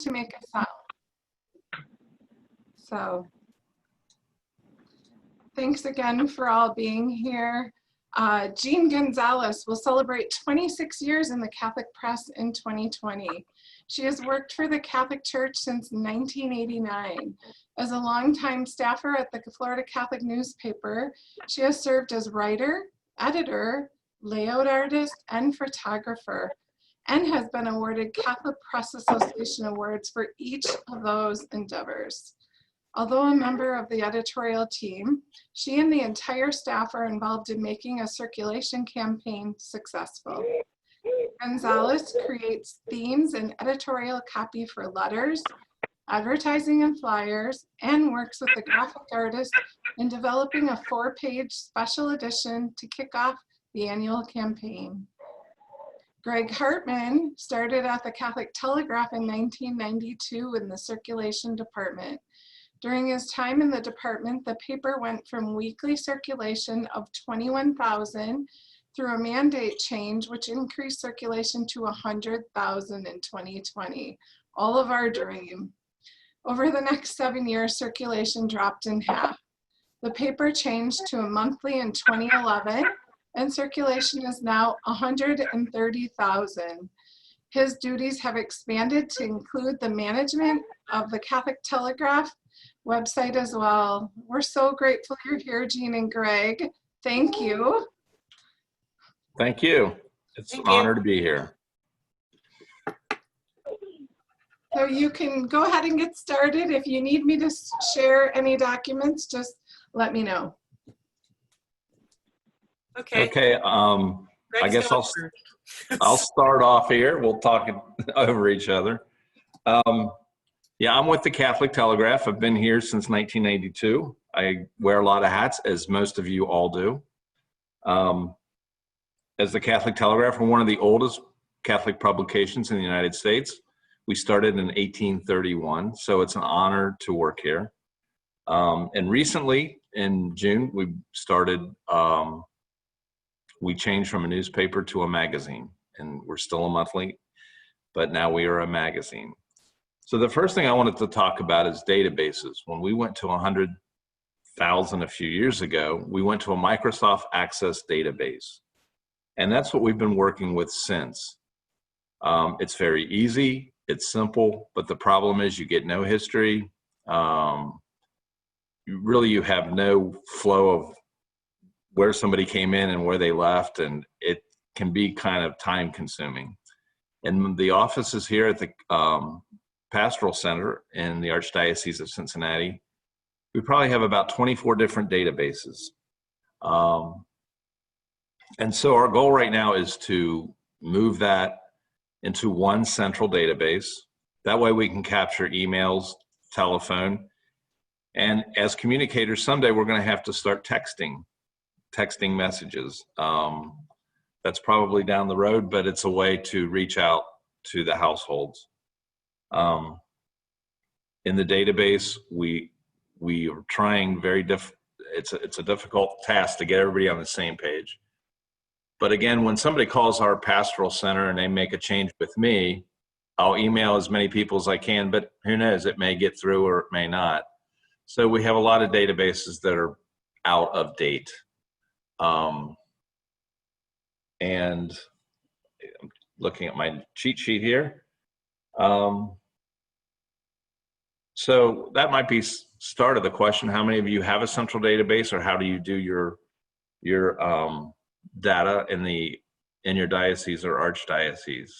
to make a sound. So thanks again for all being here. Jean Gonzalez will celebrate 26 years in the Catholic press in 2020. She has worked for the Catholic Church since 1989. As a longtime staffer at the Florida Catholic newspaper, she has served as writer, editor, layout artist, and photographer, and has been awarded Catholic Press Association awards for each of those endeavors. Although a member of the editorial team, she and the entire staff are involved in making a circulation campaign successful. Gonzalez creates themes and editorial copy for letters, advertising and flyers, and works with a graphic artist in developing a 4-page special edition to kick off the annual campaign. Greg Hartman started at the Catholic Telegraph in 1992 in the circulation department. During his time in the department, the paper went from weekly circulation of 21,000 through a mandate change, which increased circulation to 100,000 in 2020, all of our dream. Over the next 7 years, circulation dropped in half. The paper changed to a monthly in 2011, and circulation is now 130,000. His duties have expanded to include the management of the Catholic Telegraph website as well. We're so grateful you're here, Jean and Greg. Thank you. Thank you. It's an honor to be here. So you can go ahead and get started. If you need me to share any documents, just let me know. Okay. I guess I'll start off here. We'll talk over each other. Yeah, I'm with the Catholic Telegraph. I've been here since 1982. I wear a lot of hats, as most of you all do. As the Catholic Telegraph, we're one of the oldest Catholic publications in the United States. We started in 1831, so it's an honor to work here. And recently, in June, we started, we changed from a newspaper to a magazine, and we're still a monthly, but now we are a magazine. So the first thing I wanted to talk about is databases. When we went to 100,000 a few years ago, we went to a Microsoft Access database. And that's what we've been working with since. It's very easy, it's simple, but the problem is you get no history. You have no flow of where somebody came in and where they left, and it can be kind of time consuming. And the offices here at the Pastoral Center in the Archdiocese of Cincinnati, we probably have about 24 different databases. And so our goal right now is to move that into one central database. That way we can capture emails, telephone, and as communicators, someday we're going to have to start texting messages. That's probably down the road, but it's a way to reach out to the households. In the database, we are trying it's a difficult task to get everybody on the same page. But again, when somebody calls our pastoral center and they make a change with me, I'll email as many people as I can, but who knows, it may get through or it may not. So we have a lot of databases that are out of date. And I'm looking at my cheat sheet here. So that might be start of the question. How many of you have a central database, or how do you do your data in your diocese or archdiocese?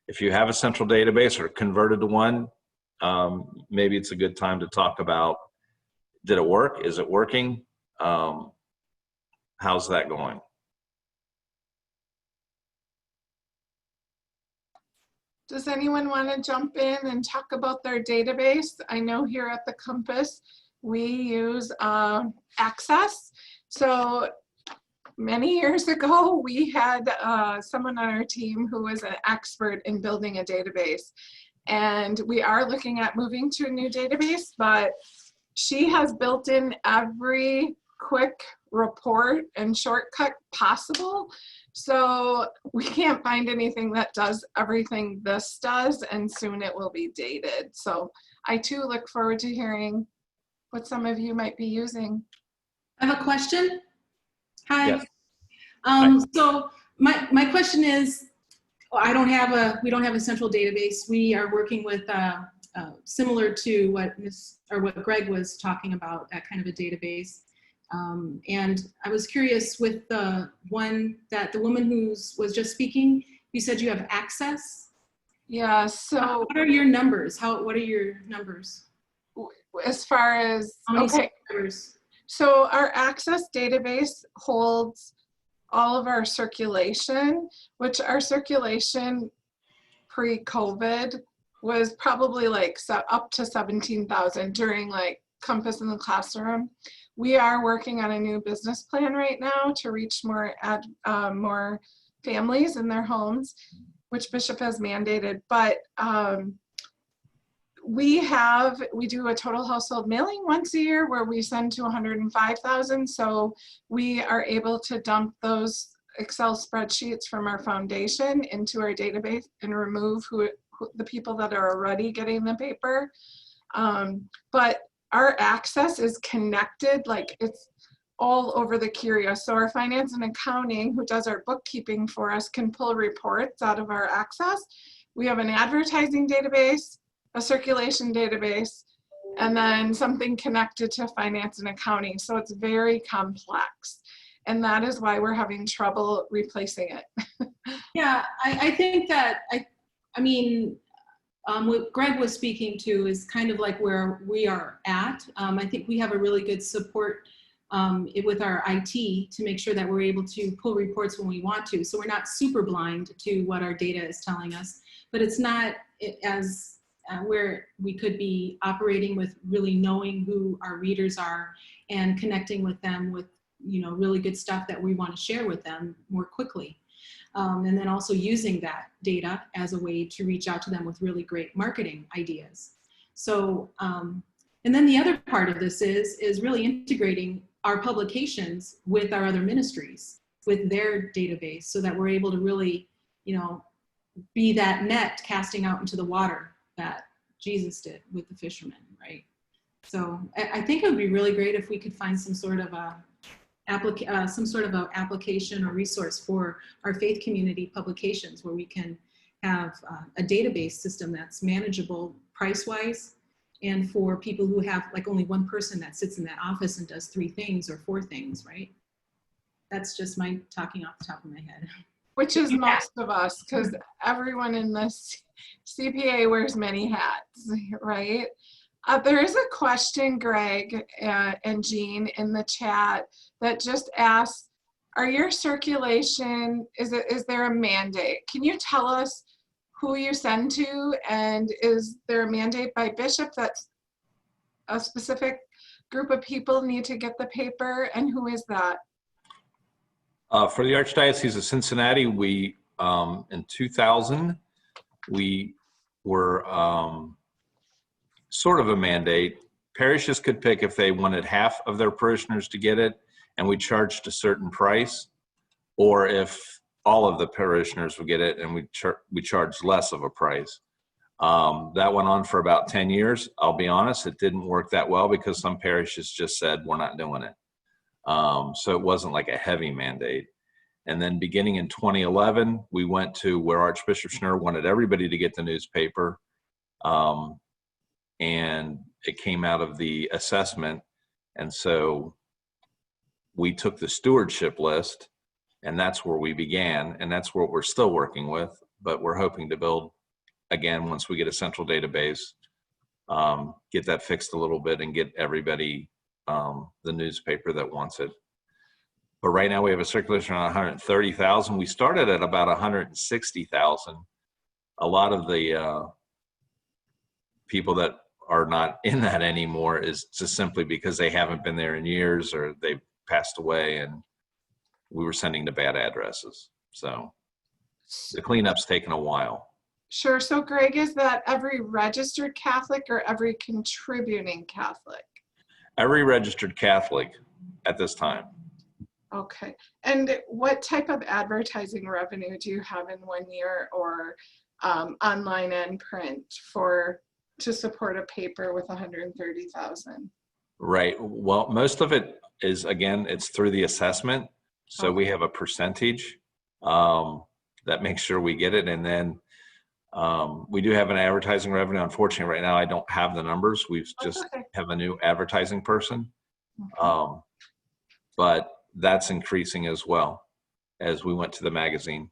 If you have a central database or converted to one, maybe it's a good time to talk about, did it work? Is it working? How's that going? Does anyone want to jump in and talk about their database? I know here at the Compass, we use Access. So many years ago, we had someone on our team who was an expert in building a database. And we are looking at moving to a new database, but she has built in every quick report and shortcut possible. So we can't find anything that does everything this does, and soon it will be dated. So I too look forward to hearing what some of you might be using. I have a question. Hi. Yes. So my question is, we don't have a central database. We are working with similar to what Greg was talking about, that kind of a database. And I was curious with the woman who was just speaking, you said you have access. Yeah, so what are your numbers? What are your numbers? As far as, okay, so our access database holds all of our circulation, which our circulation pre-COVID was probably like up to 17,000 during like Compass in the Classroom. We are working on a new business plan right now to reach more families in their homes, which Bishop has mandated. But we do a total household mailing once a year where we send to 105,000. So we are able to dump those Excel spreadsheets from our foundation into our database and remove the people that are already getting the paper. But our access is connected, like it's all over the Curio. So our finance and accounting, who does our bookkeeping for us, can pull reports out of our access. We have an advertising database, a circulation database, and then something connected to finance and accounting. So it's very complex. And that is why we're having trouble replacing it. Yeah, I think that, I mean, what Greg was speaking to is kind of like where we are at. I think we have a really good support with our IT to make sure that we're able to pull reports when we want to. So we're not super blind to what our data is telling us, but it's not as where we could be operating with really knowing who our readers are and connecting with them with, you know, really good stuff that we want to share with them more quickly. And then also using that data as a way to reach out to them with really great marketing ideas. So, and then the other part of this is really integrating our publications with our other ministries, with their database, so that we're able to really, you know, be that net casting out into the water that Jesus did with the fishermen, right? So I think it would be really great if we could find some sort of a application or resource for our faith community publications where we can have a database system that's manageable price-wise, and for people who have like only one person that sits in that office and does 3 things or 4 things, right? That's just my talking off the top of my head. Which is most of us, because everyone in this CPA wears many hats, right? There is a question, Greg and Jean, in the chat that just asks, are your circulation, is there a mandate? Can you tell us who you send to, and is there a mandate by Bishop that a specific group of people need to get the paper, and who is that? For the Archdiocese of Cincinnati, we, in 2000, we were sort of a mandate. Parishes could pick if they wanted half of their parishioners to get it, and we charged a certain price, or if all of the parishioners would get it and we charged less of a price. That went on for about 10 years. I'll be honest, it didn't work that well because some parishes just said, we're not doing it. So it wasn't like a heavy mandate. And then beginning in 2011, we went to where Archbishop Schnurr wanted everybody to get the newspaper. And it came out of the assessment. And so we took the stewardship list, and that's where we began. And that's what we're still working with, but we're hoping to build, again, once we get a central database, get that fixed a little bit and get everybody the newspaper that wants it. But right now we have a circulation around 130,000. We started at about 160,000. A lot of the people that are not in that anymore is just simply because they haven't been there in years or they've passed away and we were sending to bad addresses. So the cleanup's taken a while. Sure. So Greg, is that every registered Catholic or every contributing Catholic? Every registered Catholic at this time. Okay. And what type of advertising revenue do you have in 1 year, or online and print, to support a paper with 130,000? Right. Well, most of it is, again, it's through the assessment. So we have a percentage that makes sure we get it. And then we do have an advertising revenue. Unfortunately, right now, I don't have the numbers. We've just Okay. have a new advertising person. Okay. But that's increasing as well as we went to the magazine.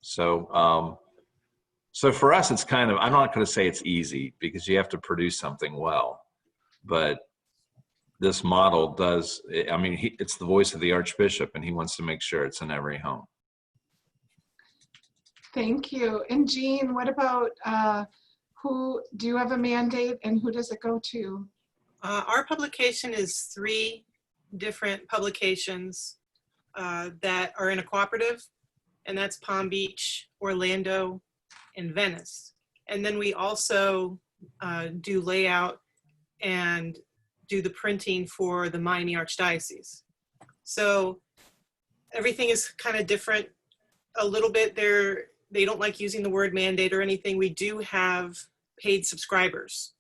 So, so for us, it's kind of, I'm not going to say it's easy because you have to produce something well, but this model does, I mean, it's the voice of the Archbishop, and he wants to make sure it's in every home. Thank you. And Jean, what about, do you have a mandate, and who does it go to? Our publication is 3 different publications that are in a cooperative, and that's Palm Beach, Orlando, and Venice. And then we also do layout and do the printing for the Miami Archdiocese. So everything is kind of different a little bit. They don't like using the word mandate or anything. We do have paid subscribers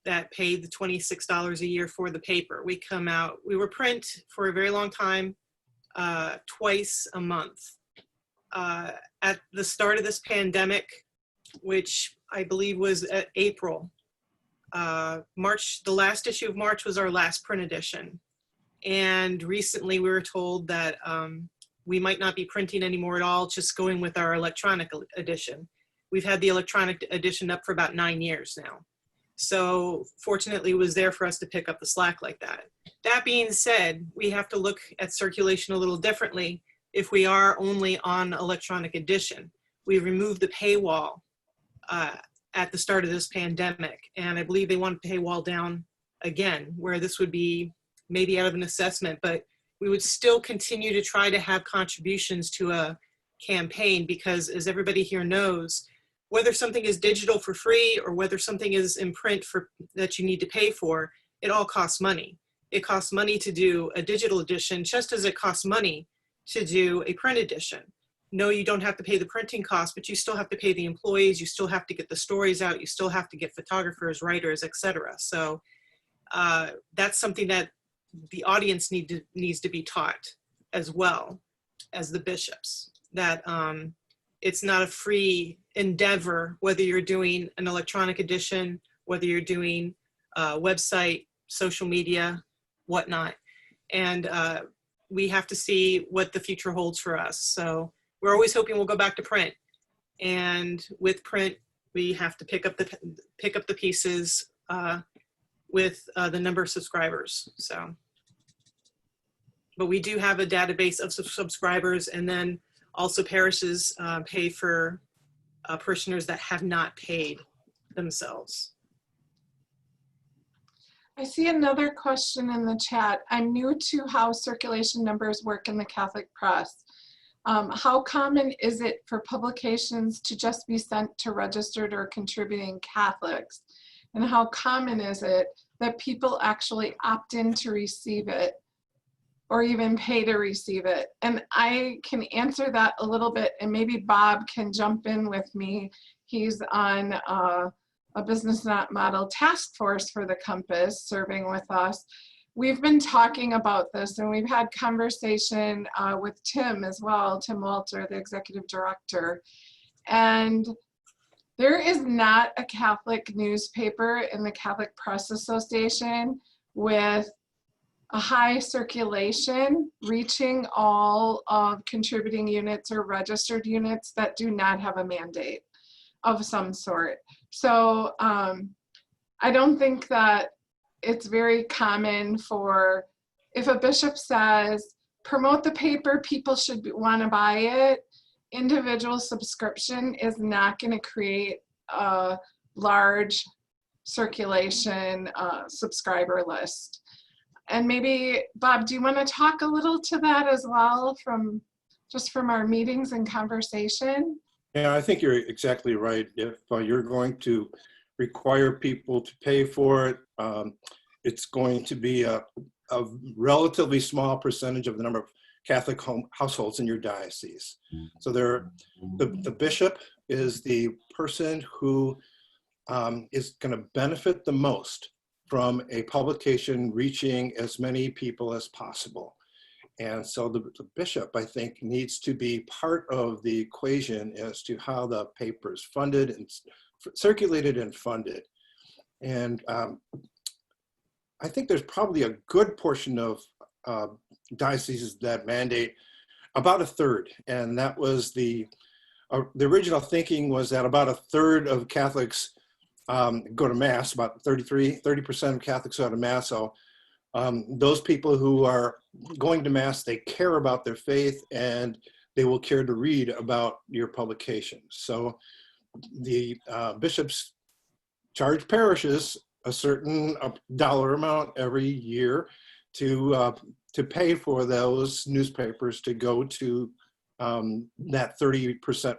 that pay the $26 a year for the paper. We were print for a very long time, twice a month. At the start of this pandemic, which I believe was April, March, the last issue of March was our last print edition. And recently we were told that we might not be printing anymore at all, just going with our electronic edition. We've had the electronic edition up for about 9 years now. So fortunately it was there for us to pick up the slack like that. That being said, we have to look at circulation a little differently if we are only on electronic edition. We removed the paywall at the start of this pandemic, and I believe they want the paywall down again, where this would be maybe out of an assessment, but we would still continue to try to have contributions to a campaign, because as everybody here knows, whether something is digital for free or whether something is in print that you need to pay for, it all costs money. It costs money to do a digital edition, just as it costs money to do a print edition. No, you don't have to pay the printing costs, but you still have to pay the employees, you still have to get the stories out, you still have to get photographers, writers, etc. So that's something that the audience needs to be taught as well as the bishops, that it's not a free endeavor, whether you're doing an electronic edition, whether you're doing a website, social media, whatnot. And we have to see what the future holds for us. So we're always hoping we'll go back to print. And with print, we have to pick up the pieces with the number of subscribers. So, but we do have a database of subscribers, and then also parishes pay for parishioners that have not paid themselves. I see another question in the chat. I'm new to how circulation numbers work in the Catholic press. How common is it for publications to just be sent to registered or contributing Catholics? And how common is it that people actually opt in to receive it, or even pay to receive it? And I can answer that a little bit, and maybe Bob can jump in with me. He's on a business model task force for the Compass, serving with us. We've been talking about this, and we've had conversation with Tim as well, Tim Walter, the executive director. And there is not a Catholic newspaper in the Catholic Press Association with a high circulation reaching all of contributing units or registered units that do not have a mandate of some sort. So I don't think that it's very common for, if a bishop says, promote the paper, people should want to buy it, individual subscription is not going to create a large circulation subscriber list. And maybe, Bob, do you want to talk a little to that as well, from our meetings and conversation? Yeah, I think you're exactly right. If you're going to require people to pay for it, it's going to be a a relatively small percentage of the number of Catholic households in your diocese. So the bishop is the person who is going to benefit the most from a publication reaching as many people as possible. And so the bishop, I think, needs to be part of the equation as to how the paper is funded and circulated and funded. And I think there's probably a good portion of dioceses that mandate about a third. And that was the original thinking was that about a third of Catholics go to Mass, about 30% of Catholics go to Mass. So those people who are going to Mass, they care about their faith and they will care to read about your publications. So the bishops charge parishes a certain dollar amount every year to pay for those newspapers to go to that 30%.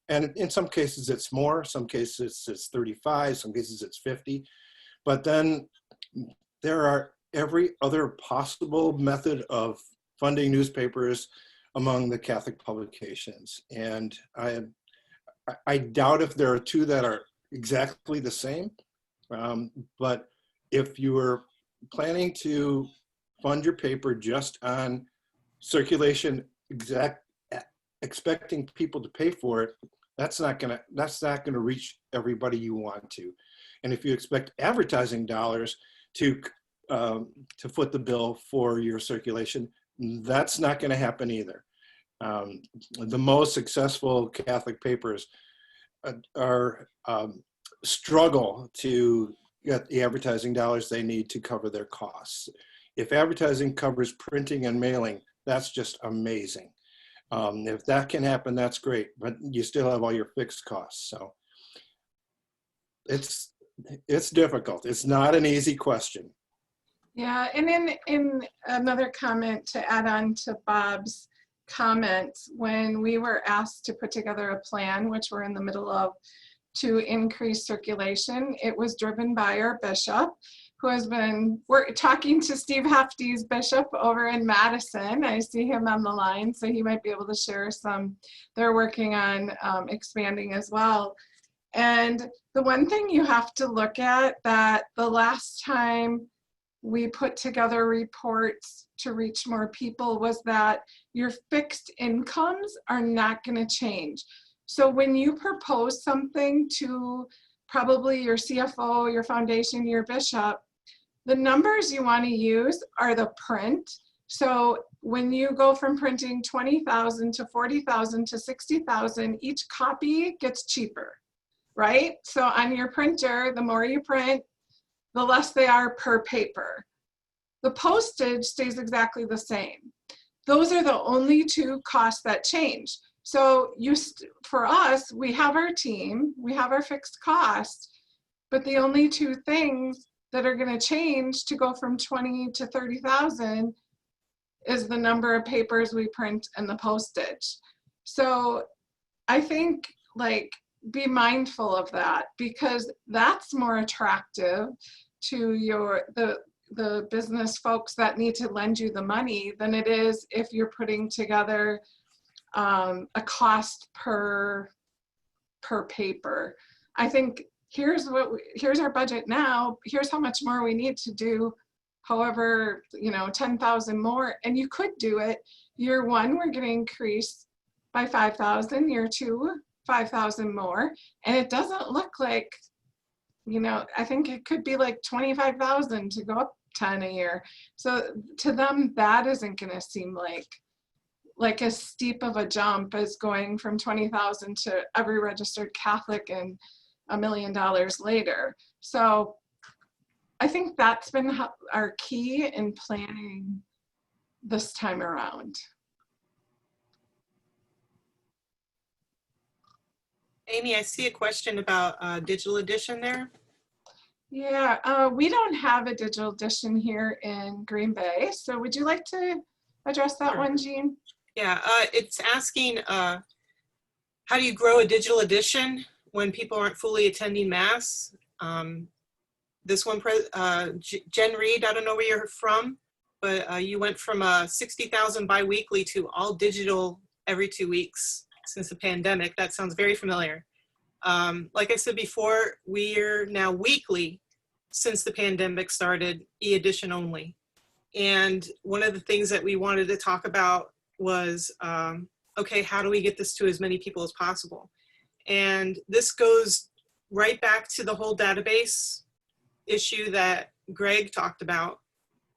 And in some cases it's more, some cases it's 35, some cases it's 50. But then there are every other possible method of funding newspapers among the Catholic publications. And I doubt if there are two that are exactly the same. But if you are planning to fund your paper just on circulation, expecting people to pay for it, that's not gonna reach everybody you want to. And if you expect advertising dollars to foot the bill for your circulation, that's not going to happen either. The most successful Catholic papers are struggle to get the advertising dollars they need to cover their costs. If advertising covers printing and mailing, that's just amazing. If that can happen, that's great, but you still have all your fixed costs. So it's difficult. It's not an easy question. Yeah, and in another comment to add on to Bob's comments, when we were asked to put together a plan, which we're in the middle of, to increase circulation, it was driven by our bishop, who has been talking to Steve Hefty's bishop over in Madison. I see him on the line, so he might be able to share some. They're working on expanding as well. And the one thing you have to look at, that the last time we put together reports to reach more people, was that your fixed incomes are not going to change. So when you propose something to probably your CFO, your foundation, your bishop, the numbers you want to use are the print. So when you go from printing 20,000 to 40,000 to 60,000, each copy gets cheaper, right? So on your printer, the more you print, the less they are per paper. The postage stays exactly the same. Those are the only two costs that change. So for us, we have our team, we have our fixed costs, but the only two things that are going to change to go from 20 to 30,000 is the number of papers we print and the postage. So I think, like, be mindful of that, because that's more attractive to the business folks that need to lend you the money than it is if you're putting together a cost per paper. I think here's our budget now, here's how much more we need to do, however, 10,000 more, and you could do it. Year one, we're going to increase by 5,000, year two, 5,000 more, and it doesn't look like, I think it could be like 25,000 to go up 10 a year. So to them, that isn't going to seem like as steep of a jump as going from 20,000 to every registered Catholic and $1 million later. So I think that's been our key in planning this time around. Amy, I see a question about digital edition there. Yeah, we don't have a digital edition here in Green Bay. So would you like to address that one, Jean? Yeah, it's asking, how do you grow a digital edition when people aren't fully attending Mass? This one, Jen Reed, I don't know where you're from. but you went from 60,000 biweekly to all digital every 2 weeks since the pandemic. That sounds very familiar. Like I said before, we're now weekly since the pandemic started, e-edition only. And one of the things that we wanted to talk about was, okay, how do we get this to as many people as possible? And this goes right back to the whole database issue that Greg talked about,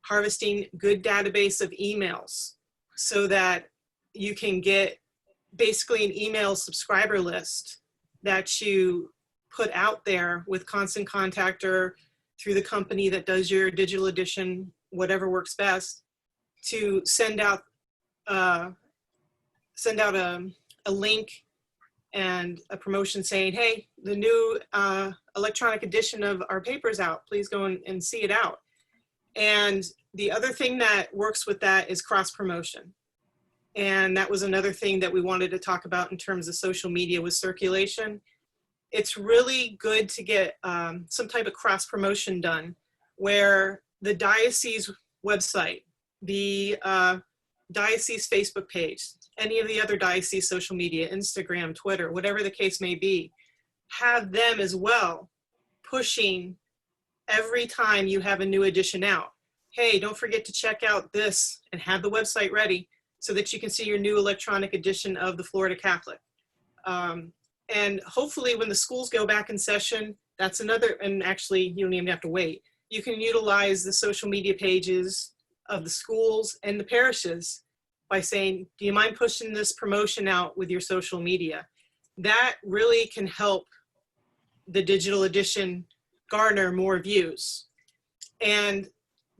harvesting good database of emails so that you can get basically an email subscriber list that you put out there with constant contact or through the company that does your digital edition, whatever works best, to send out a link and a promotion saying, hey, the new electronic edition of our paper's out. Please go and see it out. And the other thing that works with that is cross promotion. And that was another thing that we wanted to talk about in terms of social media with circulation. It's really good to get some type of cross promotion done where the diocese website, the diocese Facebook page, any of the other diocese social media, Instagram, Twitter, whatever the case may be, have them as well pushing every time you have a new edition out. Hey, don't forget to check out this and have the website ready so that you can see your new electronic edition of the Florida Catholic. And hopefully when the schools go back in session, that's another, and actually you don't even have to wait. You can utilize the social media pages of the schools and the parishes by saying, do you mind pushing this promotion out with your social media? That really can help the digital edition garner more views. And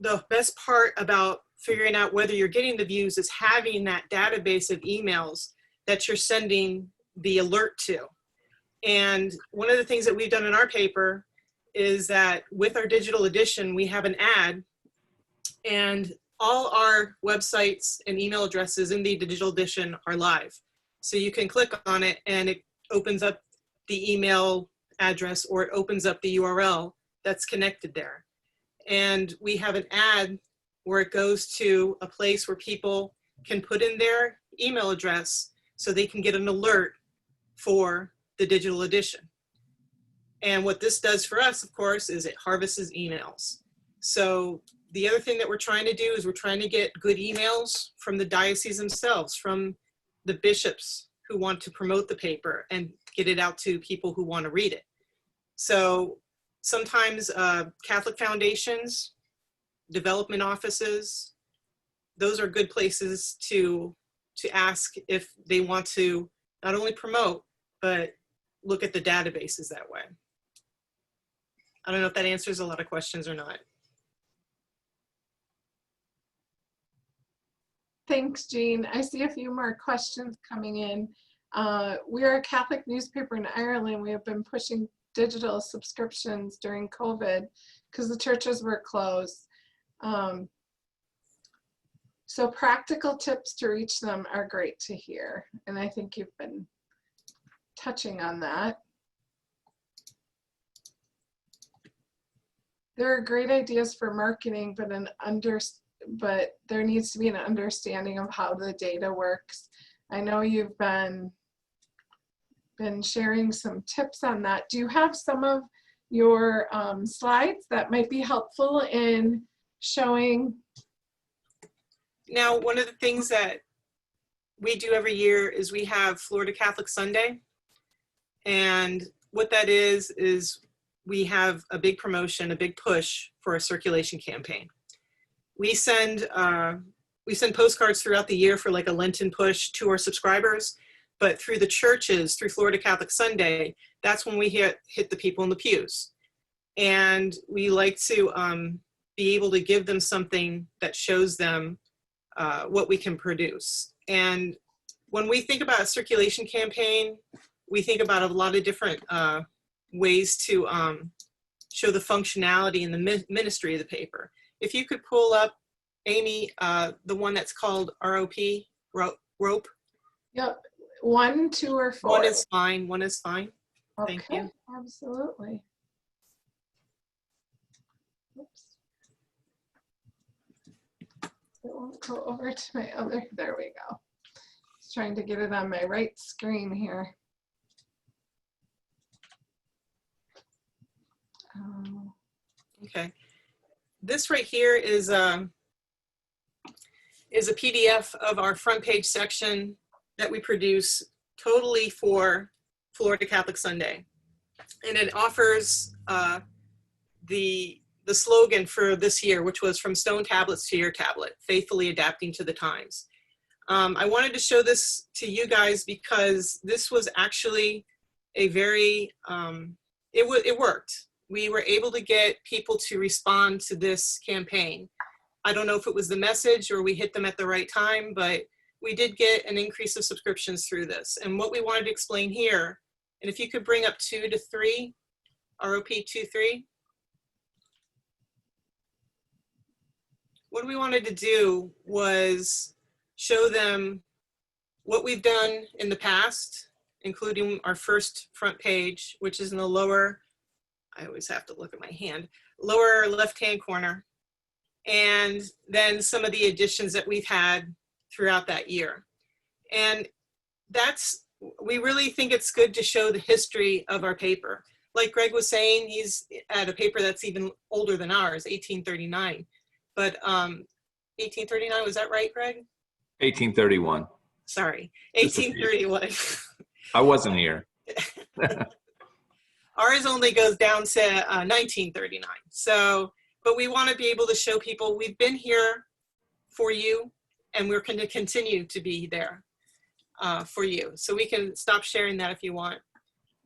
the best part about figuring out whether you're getting the views is having that database of emails that you're sending the alert to. And one of the things that we've done in our paper is that with our digital edition, we have an ad, and all our websites and email addresses in the digital edition are live. So you can click on it and it opens up the email address, or it opens up the URL that's connected there. And we have an ad where it goes to a place where people can put in their email address so they can get an alert for the digital edition. And what this does for us, of course, is it harvests emails. So the other thing that we're trying to do is we're trying to get good emails from the diocese themselves, from the bishops who want to promote the paper and get it out to people who want to read it. So sometimes Catholic foundations, development offices, those are good places to ask if they want to not only promote, but look at the databases that way. I don't know if that answers a lot of questions or not. Thanks, Jean. I see a few more questions coming in. We are a Catholic newspaper in Ireland. We have been pushing digital subscriptions during COVID because the churches were closed. So practical tips to reach them are great to hear. And I think you've been touching on that. There are great ideas for marketing, but there needs to be an understanding of how the data works. I know you've been sharing some tips on that. Do you have some of your slides that might be helpful in showing? Now, one of the things that we do every year is we have Florida Catholic Sunday. And what that is we have a big promotion, a big push for a circulation campaign. We send postcards throughout the year for like a Lenten push to our subscribers, but through the churches, through Florida Catholic Sunday, that's when we hit the people in the pews. And we like to be able to give them something that shows them what we can produce. And when we think about a circulation campaign, we think about a lot of different ways to show the functionality and the ministry of the paper. If you could pull up, Amy, the one that's called ROP, rope. Yep, 1, 2, or 4. One is fine, one is fine. Okay, Thank you. absolutely. Oops. go over to my other, there we go. Just trying to get it on my right screen here. Okay. This right here is a PDF of our front page section that we produce totally for Florida Catholic Sunday. And it offers the slogan for this year, which was "From stone tablets to your tablet, faithfully adapting to the times." I wanted to show this to you guys because this was actually a very, it worked. We were able to get people to respond to this campaign. I don't know if it was the message or we hit them at the right time, but we did get an increase of subscriptions through this. And what we wanted to explain here, and if you could bring up 2 to 3, ROP 2-3. What we wanted to do was show them what we've done in the past, including our first front page, which is in the lower, I always have to look at my hand, lower left-hand corner, and then some of the additions that we've had throughout that year. And we really think it's good to show the history of our paper. Like Greg was saying, he's at a paper that's even older than ours, 1839. But 1839, was that right, Greg? 1831. Sorry, 1831. I wasn't here. Ours only goes down to 1939. So, but we want to be able to show people we've been here for you, and we're going to continue to be there for you. So we can stop sharing that if you want.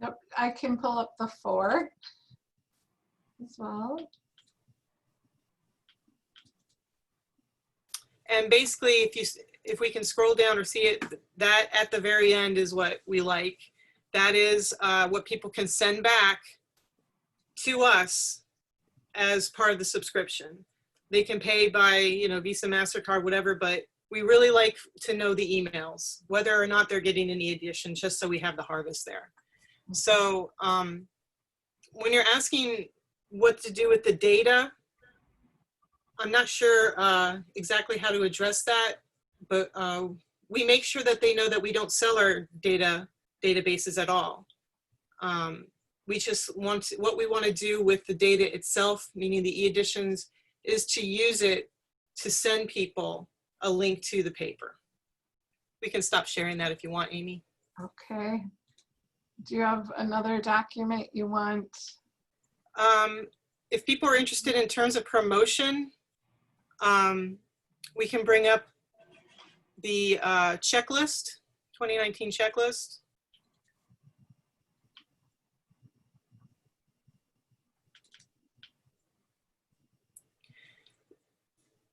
Yep, I can pull up the 4 as well. And basically, if we can scroll down or see it, that at the very end is what we like. That is what people can send back to us as part of the subscription. They can pay by, Visa, MasterCard, whatever, but we really like to know the emails, whether or not they're getting any additions, just so we have the harvest there. So when you're asking what to do with the data, I'm not sure exactly how to address that, but we make sure that they know that we don't sell our databases at all. We just what we want to do with the data itself, meaning the e-editions, is to use it to send people a link to the paper. We can stop sharing that if you want, Amy. Okay. Do you have another document you want? If people are interested in terms of promotion, we can bring up the checklist, 2019 checklist.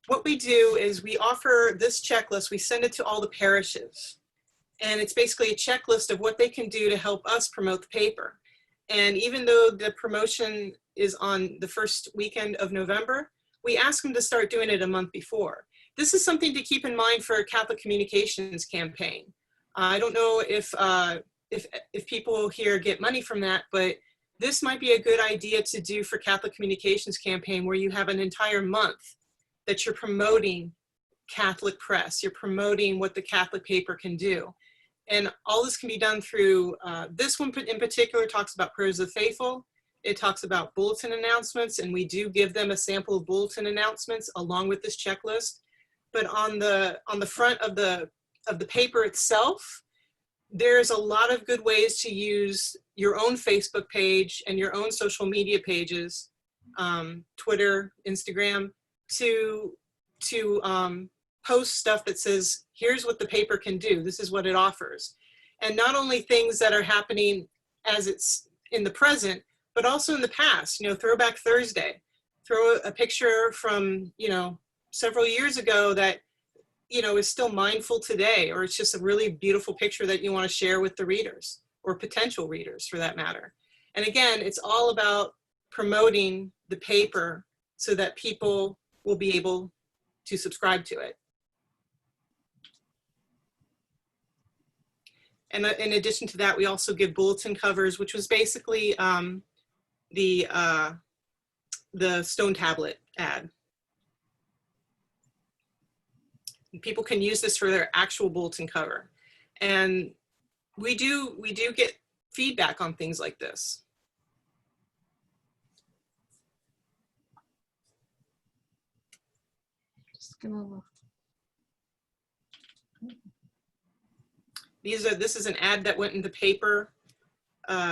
What we do is we offer this checklist, we send it to all the parishes. And it's basically a checklist of what they can do to help us promote the paper. And even though the promotion is on the first weekend of November, we ask them to start doing it a month before. This is something to keep in mind for a Catholic Communications campaign. I don't know if people here get money from that, but this might be a good idea to do for Catholic Communications campaign, where you have an entire month that you're promoting Catholic press, you're promoting what the Catholic paper can do. And all this can be done through, this one in particular talks about prayers of the faithful. It talks about bulletin announcements, and we do give them a sample of bulletin announcements along with this checklist. But on the front of the paper itself, there's a lot of good ways to use your own Facebook page and your own social media pages, Twitter, Instagram, to post stuff that says, here's what the paper can do. This is what it offers. And not only things that are happening as it's in the present, but also in the past. Throwback Thursday, throw a picture from, several years ago that, is still mindful today, or it's just a really beautiful picture that you want to share with the readers, or potential readers for that matter. And again, it's all about promoting the paper so that people will be able to subscribe to it. And in addition to that, we also give bulletin covers, which was basically the stone tablet ad. People can use this for their actual bulletin cover. And we do get feedback on things like this. Just gonna look. This is an ad that went in the paper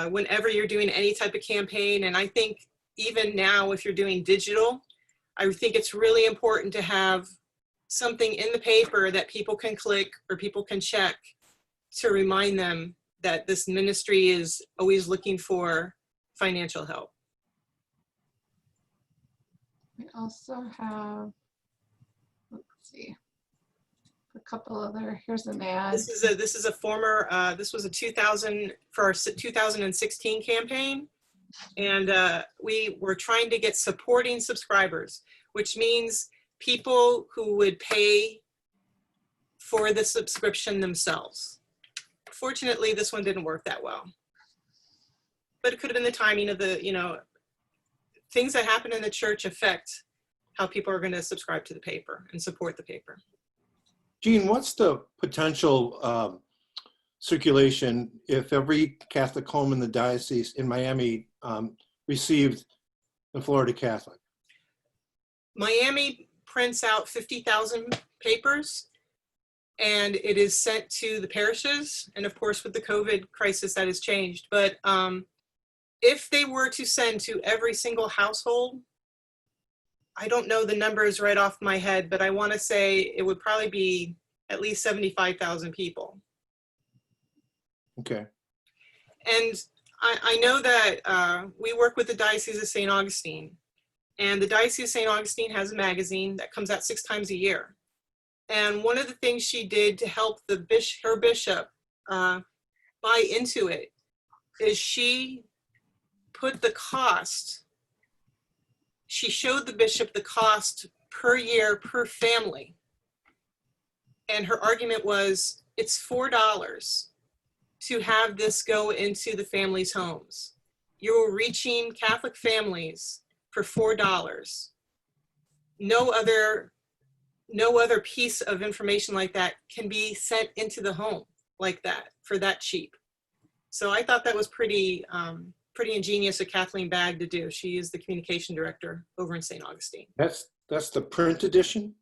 whenever you're doing any type of campaign. And I think even now, if you're doing digital, I think it's really important to have something in the paper that people can click or people can check to remind them that this ministry is always looking for financial help. We also have, let's see, a couple other, here's an ad. This is a former, this was a 2016 campaign. And we were trying to get supporting subscribers, which means people who would pay for the subscription themselves. Fortunately, this one didn't work that well. But it could have been the timing of the, things that happen in the church affect how people are going to subscribe to the paper and support the paper. Jean, what's the potential circulation if every Catholic home in the diocese in Miami received the Florida Catholic? Miami prints out 50,000 papers, and it is sent to the parishes. And of course, with the COVID crisis, that has changed. But if they were to send to every single household, I don't know the numbers right off my head, but I want to say it would probably be at least 75,000 people. Okay. And I know that we work with the Diocese of St. Augustine, and the Diocese of St. Augustine has a magazine that comes out 6 times a year. And one of the things she did to help her bishop buy into it is she put the cost, she showed the bishop the cost per year per family. And her argument was, it's $4 to have this go into the families' homes. You're reaching Catholic families for $4. No other piece of information like that can be sent into the home like that for that cheap. So I thought that was pretty ingenious of Kathleen Bagg to do. She is the communication director over in St. Augustine. That's the print edition?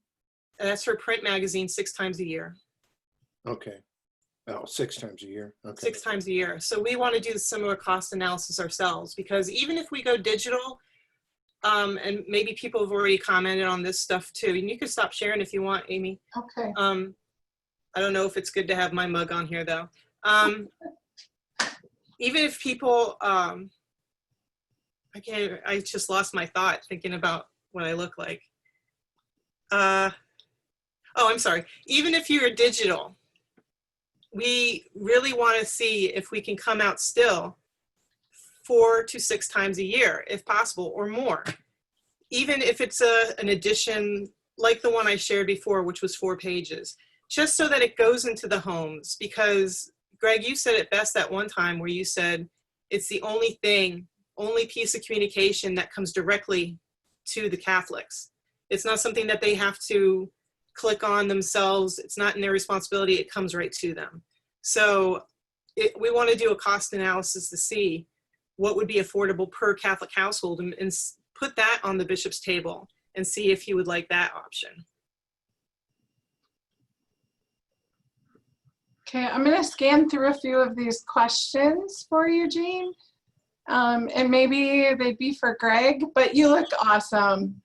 And that's her print magazine 6 times a year. Okay. Oh, 6 times a year. Okay. 6 times a year. So we want to do similar cost analysis ourselves, because even if we go digital, and maybe people have already commented on this stuff too, and you can stop sharing if you want, Amy. Okay. I don't know if it's good to have my mug on here though. Even if people, I just lost my thought thinking about what I look like. Oh, I'm sorry. Even if you're digital, we really want to see if we can come out still 4 to 6 times a year, if possible, or more. Even if it's an edition like the one I shared before, which was 4 pages, just so that it goes into the homes. Because Greg, you said it best that one time where you said it's the only piece of communication that comes directly to the Catholics. It's not something that they have to click on themselves. It's not in their responsibility. It comes right to them. So we want to do a cost analysis to see what would be affordable per Catholic household and put that on the bishop's table and see if he would like that option. Okay, I'm going to scan through a few of these questions for you, Jean. And maybe they'd be for Greg, but you look awesome.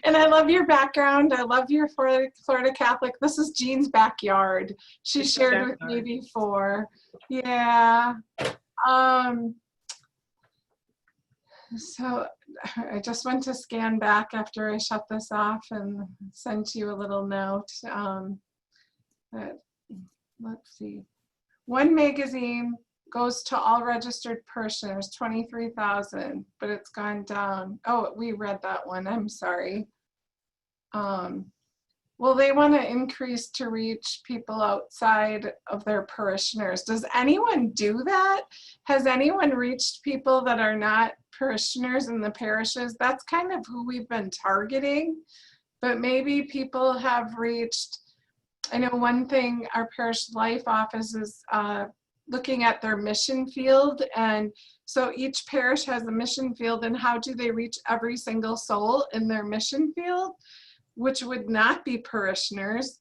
And I love your background. I love your Florida Catholic. This is Jean's backyard. She shared with me before. Yeah. So I just went to scan back after I shut this off and sent you a little note. But let's see. One magazine goes to all registered parishioners, 23,000, but it's gone down. Oh, we read that one. I'm sorry. Well, they want to increase to reach people outside of their parishioners. Does anyone do that? Has anyone reached people that are not parishioners in the parishes? That's kind of who we've been targeting. but maybe people have reached, I know one thing our parish life office is looking at their mission field. And so each parish has a mission field, and how do they reach every single soul in their mission field, which would not be parishioners.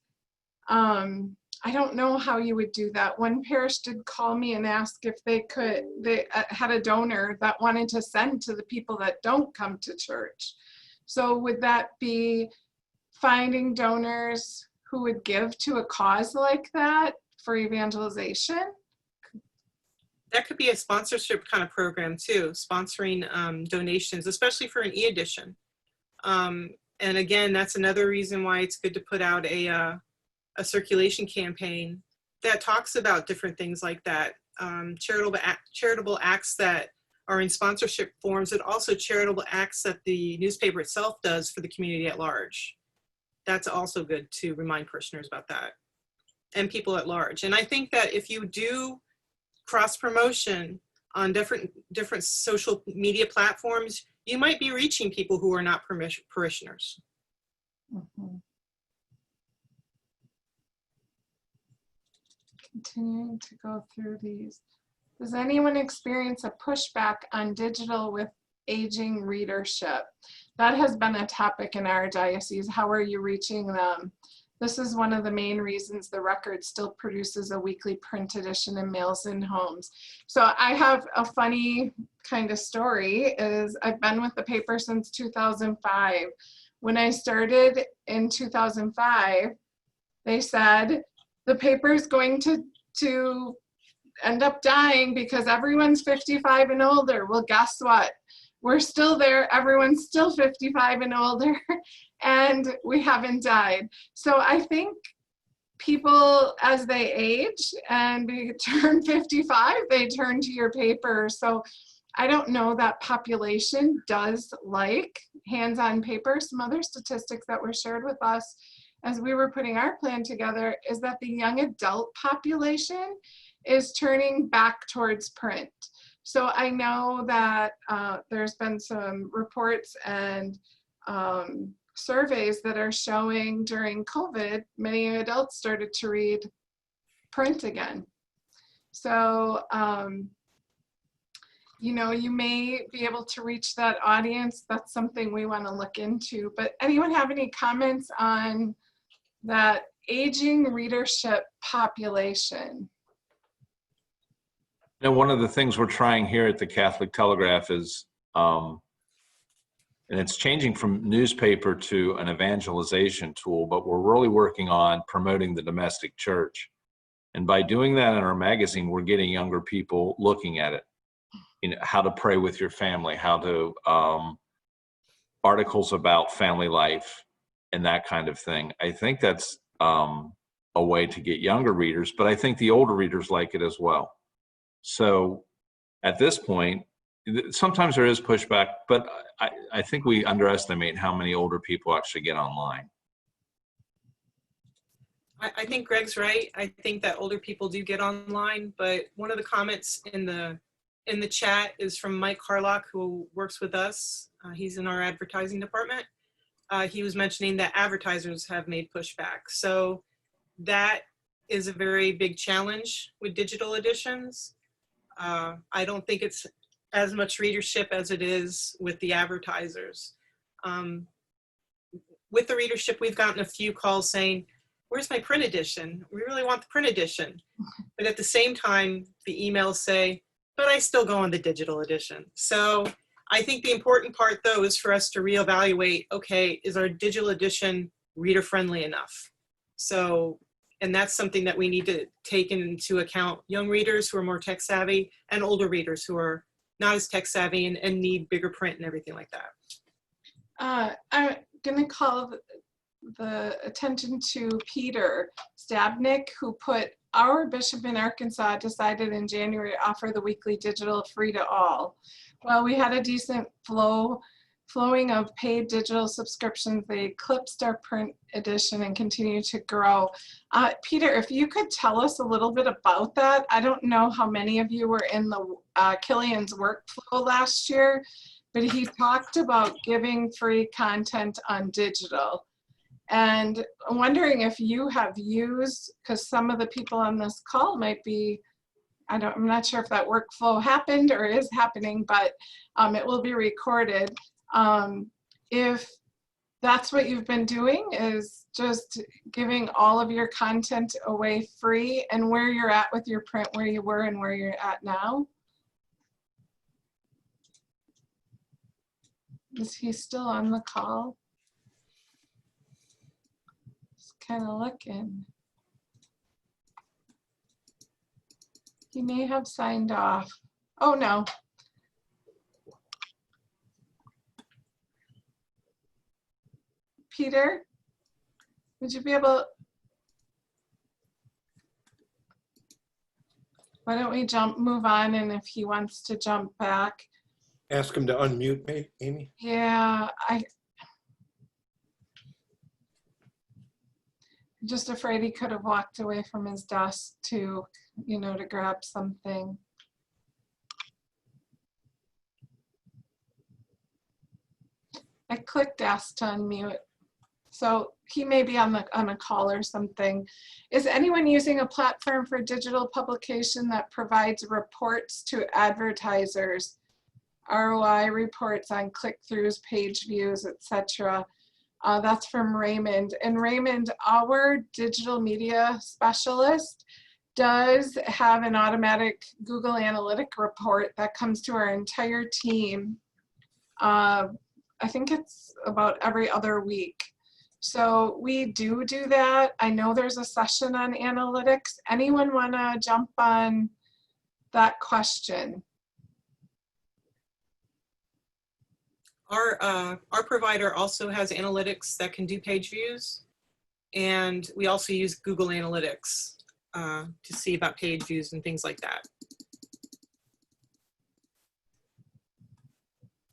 I don't know how you would do that. One parish did call me and ask if they had a donor that wanted to send to the people that don't come to church. So would that be finding donors who would give to a cause like that for evangelization? That could be a sponsorship kind of program too, sponsoring donations, especially for an e-edition. And again, that's another reason why it's good to put out a circulation campaign that talks about different things like that. Charitable acts that are in sponsorship forms, and also charitable acts that the newspaper itself does for the community at large. That's also good to remind parishioners about that, and people at large. And I think that if you do cross promotion on different social media platforms, you might be reaching people who are not parishioners. Mm-hmm. Continuing to go through these. Does anyone experience a pushback on digital with aging readership? That has been a topic in our diocese. How are you reaching them? This is one of the main reasons the Record still produces a weekly print edition and mails in homes. So I have a funny kind of story. Is I've been with the paper since 2005. When I started in 2005, they said the paper is going to end up dying because everyone's 55 and older. Well, guess what? We're still there. Everyone's still 55 and older, and we haven't died. So I think people, as they age and turn 55, they turn to your paper. So I don't know that population does like hands-on paper. Some other statistics that were shared with us as we were putting our plan together is that the young adult population is turning back towards print. So I know that there's been some reports and surveys that are showing during COVID, many adults started to read print again. So, you know, you may be able to reach that audience. That's something we want to look into. But anyone have any comments on that aging readership population? Now, one of the things we're trying here at the Catholic Telegraph is, and it's changing from newspaper to an evangelization tool, but we're really working on promoting the domestic church. And by doing that in our magazine, we're getting younger people looking at it. You know, how to pray with your family, how to, articles about family life and that kind of thing. I think that's a way to get younger readers, but I think the older readers like it as well. So at this point, sometimes there is pushback, but I think we underestimate how many older people actually get online. I think Greg's right. I think that older people do get online, but one of the comments in the chat is from Mike Harlock, who works with us. He's in our advertising department. He was mentioning that advertisers have made pushback. So that is a very big challenge with digital editions. I don't think it's as much readership as it is with the advertisers. With the readership, we've gotten a few calls saying, where's my print edition? We really want the print edition. But at the same time, the emails say, but I still go on the digital edition. So I think the important part, though, is for us to reevaluate, okay, is our digital edition reader-friendly enough? So, and that's something that we need to take into account, young readers who are more tech savvy and older readers who are not as tech savvy and need bigger print and everything like that. I'm going to call the attention to Peter Stabnick, who put, our bishop in Arkansas decided in January to offer the weekly digital free to all. Well, we had a decent flowing of paid digital subscriptions. They eclipsed our print edition and continue to grow. Peter, if you could tell us a little bit about that. I don't know how many of you were in the Killian's workflow last year, but he talked about giving free content on digital. And I'm wondering if you have used, because some of the people on this call might be, I'm not sure if that workflow happened or is happening, but it will be recorded. If that's what you've been doing, is just giving all of your content away free, and where you're at with your print, where you were and where you're at now. Is he still on the call? Just kind of looking. He may have signed off. Oh no. Peter, would you be able, why don't we move on, and if he wants to jump back. Ask him to unmute me, Amy. Yeah, I'm just afraid he could have walked away from his desk to, you know, to grab something. I clicked ask to unmute. So he may be on a call or something. Is anyone using a platform for digital publication that provides reports to advertisers, ROI reports on click-throughs, page views, etc.? That's from Raymond. And Raymond, our digital media specialist, does have an automatic Google Analytic report that comes to our entire team. I think it's about every other week. So we do that. I know there's a session on analytics. Anyone want to jump on that question? Our provider also has analytics that can do page views, and we also use Google Analytics to see about page views and things like that.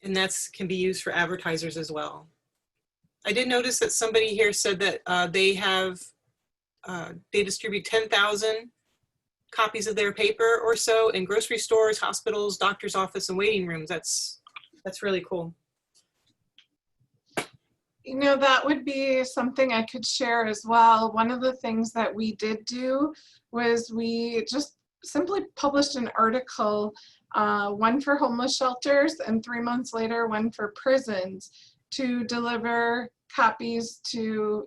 And that's can be used for advertisers as well. I did notice that somebody here said that they distribute 10,000 copies of their paper or so in grocery stores, hospitals, doctor's office, and waiting rooms. That's really cool. You know, that would be something I could share as well. One of the things that we did do was we just simply published an article, one for homeless shelters, and 3 months later, one for prisons, to deliver copies to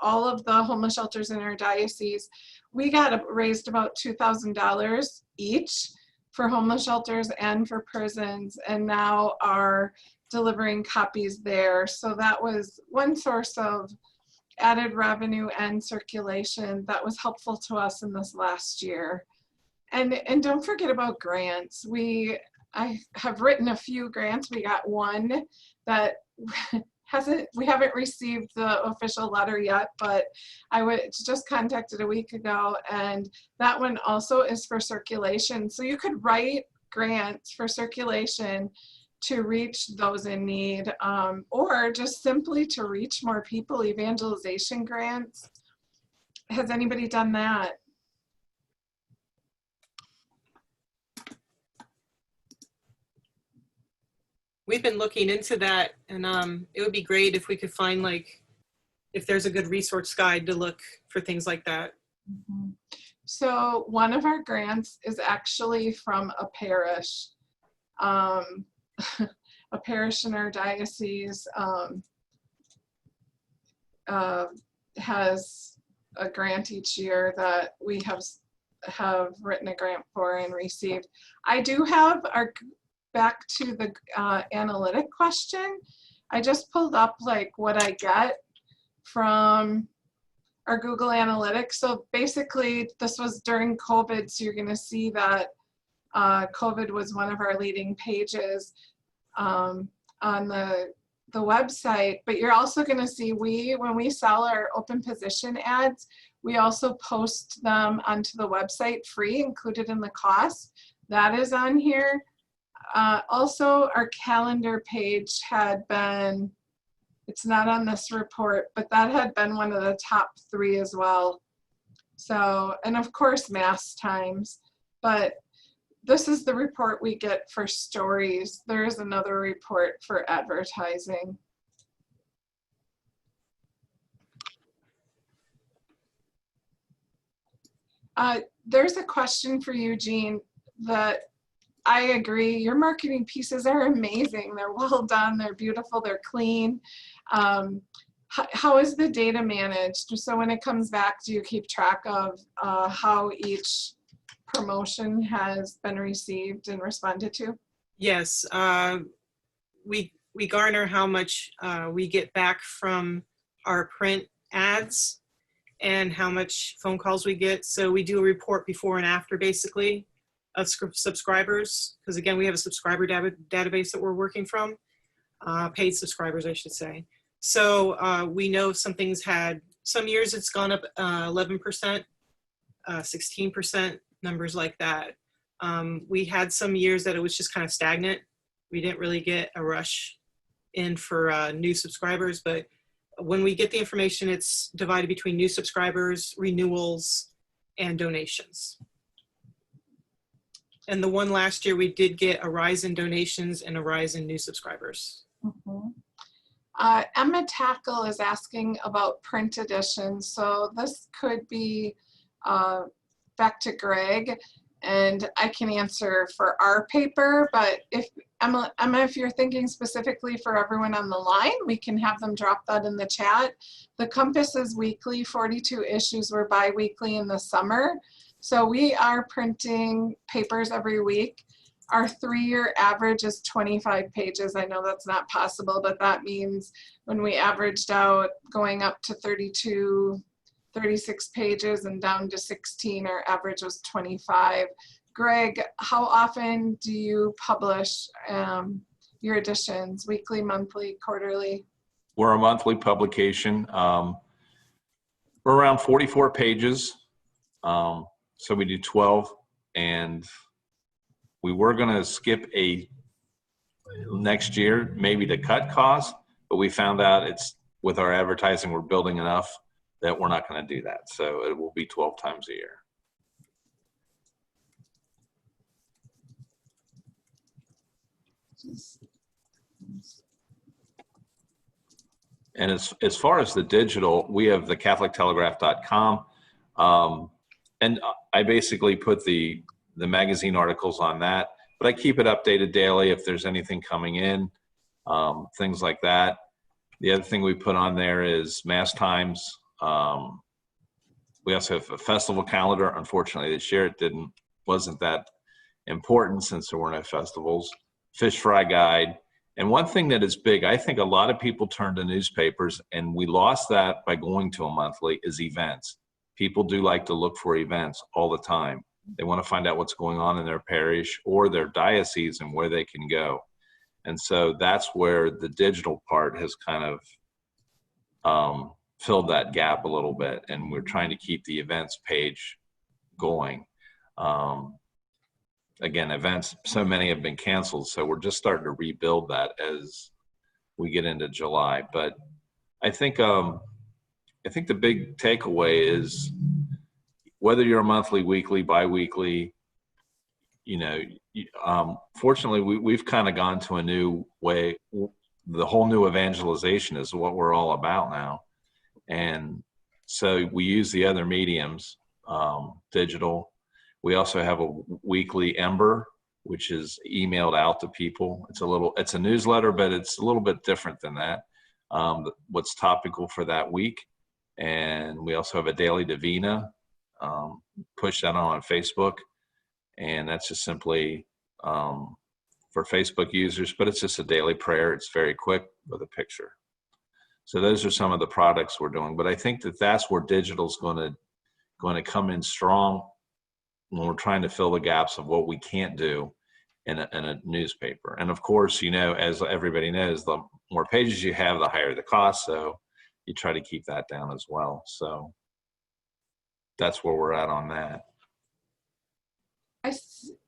all of the homeless shelters in our diocese. We raised about $2,000 each for homeless shelters and for prisons, and now are delivering copies there. So that was one source of added revenue and circulation that was helpful to us in this last year. And don't forget about grants. I have written a few grants. We got one that we haven't received the official letter yet, but I was just contacted a week ago, and that one also is for circulation. So you could write grants for circulation to reach those in need, or just simply to reach more people, evangelization grants. Has anybody done that? We've been looking into that, and it would be great if we could find, like, if there's a good resource guide to look for things like that. Mm-hmm. So one of our grants is actually from a parish. A parish in our diocese has a grant each year that we have written a grant for and received. I do have back to the analytic question. I just pulled up like what I get from our Google Analytics. So basically this was during COVID, so you're gonna see that COVID was one of our leading pages on the website, but you're also gonna see when we sell our open position ads, we also post them onto the website free, included in the cost. That is on here. Also, our calendar page had been, it's not on this report, but that had been one of the top 3 as well. So, and of course, Mass Times, but this is the report we get for stories. There is another report for advertising. There's a question for you, Jean, that I agree. Your marketing pieces are amazing. They're well done. They're beautiful. They're clean. How is the data managed? So when it comes back, do you keep track of how each promotion has been received and responded to? Yes, we garner how much we get back from our print ads and how much phone calls we get. So we do a report before and after, basically, of subscribers, because again, we have a subscriber database that we're working from, paid subscribers, I should say. So we know something's had, some years it's gone up 11%, 16%, numbers like that. We had some years that it was just kind of stagnant. We didn't really get a rush in for new subscribers, but when we get the information, it's divided between new subscribers, renewals, and donations. And the one last year, we did get a rise in donations and a rise in new subscribers. Mm-hmm. Emma Tackle is asking about print editions. So this could be back to Greg, and I can answer for our paper, but if Emma, if you're thinking specifically for everyone on the line, we can have them drop that in the chat. The Compass is weekly, 42 issues were bi-weekly in the summer. So we are printing papers every week. Our 3-year average is 25 pages. I know that's not possible, but that means when we averaged out going up to 32, 36 pages and down to 16, our average was 25. Greg, how often do you publish your editions? Weekly, monthly, quarterly? We're a monthly publication. We're around 44 pages. So we do 12, and we were going to skip a next year, maybe to cut costs, but we found out it's with our advertising, we're building enough that we're not going to do that. So it will be 12 times a year. And as far as the digital, we have the CatholicTelegraph.com. And I basically put the magazine articles on that, but I keep it updated daily if there's anything coming in, things like that. The other thing we put on there is Mass Times. We also have a festival calendar. Unfortunately, this year it wasn't that important since there were no festivals. Fish Fry Guide. And one thing that is big, I think a lot of people turn to newspapers, and we lost that by going to a monthly, is events. People do like to look for events all the time. They want to find out what's going on in their parish or their diocese and where they can go. And so that's where the digital part has kind of filled that gap a little bit. And we're trying to keep the events page going. Again, events, so many have been canceled. So we're just starting to rebuild that as we get into July. But I think the big takeaway is whether you're a monthly, weekly, bi-weekly, fortunately, we've kind of gone to a new way. The whole new evangelization is what we're all about now. And so we use the other mediums, digital. We also have a weekly Ember, which is emailed out to people. It's a newsletter, but it's a little bit different than that. What's topical for that week. And we also have a daily Divina, push that on Facebook. And that's just simply for Facebook users, but it's just a daily prayer. It's very quick with a picture. So those are some of the products we're doing. But I think that's where digital's going to come in strong when we're trying to fill the gaps of what we can't do in a newspaper. And of course, as everybody knows, the more pages you have, the higher the cost. So you try to keep that down as well. So that's where we're at on that.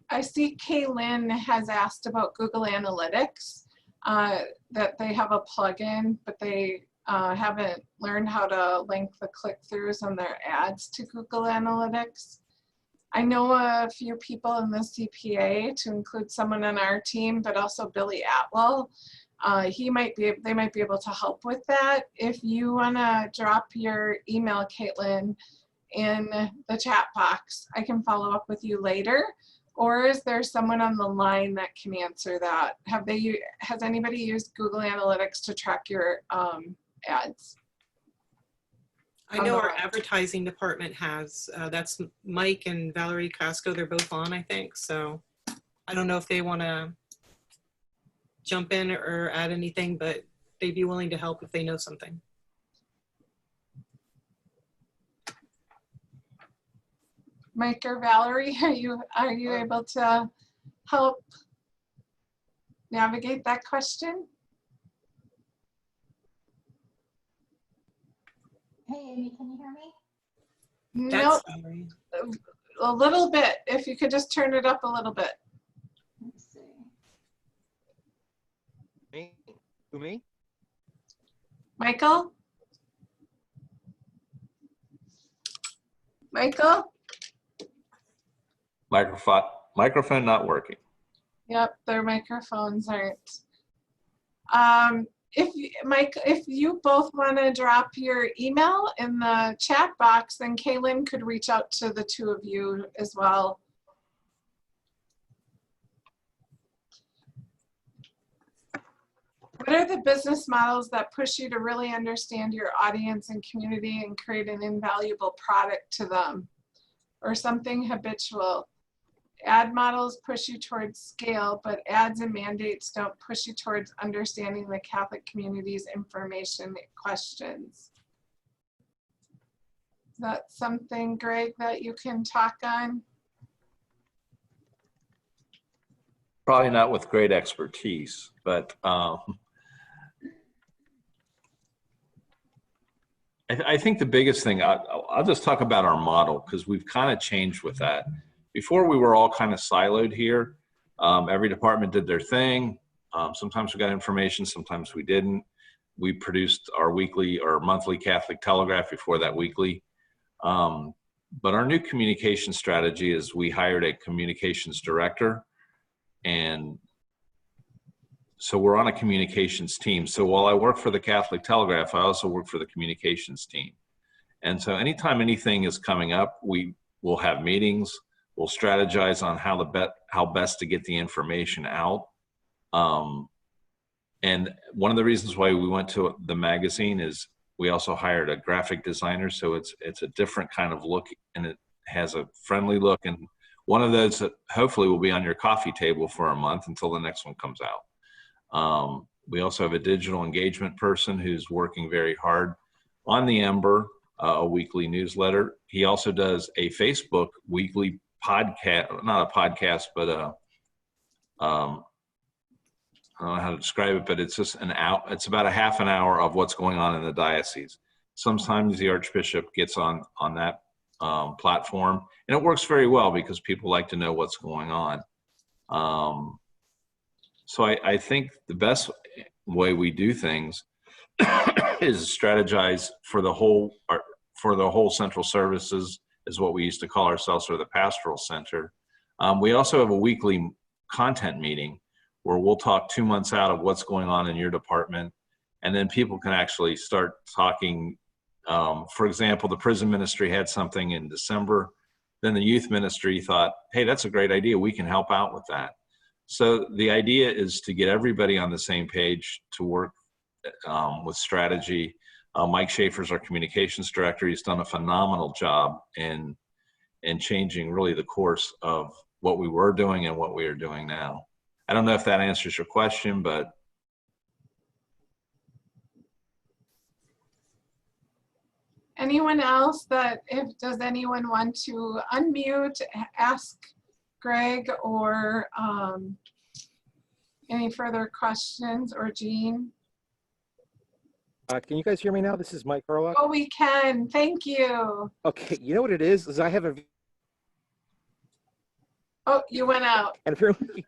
I see Kaylin has asked about Google Analytics, that they have a plugin, but they haven't learned how to link the click-throughs on their ads to Google Analytics. I know a few people in the CPA, to include someone on our team, but also Billy Atwell. They might be able to help with that. If you want to drop your email, Caitlin, in the chat box. I can follow up with you later. Or is there someone on the line that can answer that? Has anybody used Google Analytics to track your ads? I know our advertising department has, that's Mike and Valerie Casco. They're both on, I think. So I don't know if they want to jump in or add anything, but they'd be willing to help if they know something. Mike or Valerie, are you able to help navigate that question? Hey, Amy, can you hear me? Nope, That's Valerie. a little bit. If you could just turn it up a little bit. Let's see. Me? Who, me? Michael? Michael? Microphone not working. Yep, their microphones aren't. Mike, if you both want to drop your email in the chat box, then Kaylin could reach out to the two of you as well. What are the business models that push you to really understand your audience and community and create an invaluable product to them, or something habitual? Ad models push you towards scale, but ads and mandates don't push you towards understanding the Catholic community's information questions. Is that something, Greg, that you can talk on? Probably not with great expertise, but I think the biggest thing, I'll just talk about our model because we've kind of changed with that. Before we were all kind of siloed here. Every department did their thing. Sometimes we got information, sometimes we didn't. We produced our weekly or monthly Catholic Telegraph before that weekly. But our new communication strategy is we hired a communications director. And so we're on a communications team. So while I work for the Catholic Telegraph, I also work for the communications team. And so anytime anything is coming up, we will have meetings. We'll strategize on how best to get the information out. And one of the reasons why we went to the magazine is we also hired a graphic designer. So it's a different kind of look, and it has a friendly look. And one of those that hopefully will be on your coffee table for a month until the next one comes out. We also have a digital engagement person who's working very hard on the Ember, a weekly newsletter. He also does a Facebook weekly podcast, not a podcast, but I don't know how to describe it, but it's just it's about a half an hour of what's going on in the diocese. Sometimes the Archbishop gets on that platform, and it works very well because people like to know what's going on. So I think the best way we do things is strategize for the whole central services, is what we used to call ourselves, or the pastoral center. We also have a weekly content meeting where we'll talk 2 months out of what's going on in your department. And then people can actually start talking. For example, the prison ministry had something in December. Then the youth ministry thought, hey, that's a great idea. We can help out with that. So the idea is to get everybody on the same page to work with strategy. Mike Schaefer's our communications director. He's done a phenomenal job in changing really the course of what we were doing and what we are doing now. I don't know if that answers your question, but. Anyone else does anyone want to unmute, ask Greg, or any further questions, or Jean? Can you guys hear me now? This is Mike Herlock. Oh, we can. Thank you. Okay, you know what it is I have a. Oh, you went out. And apparently,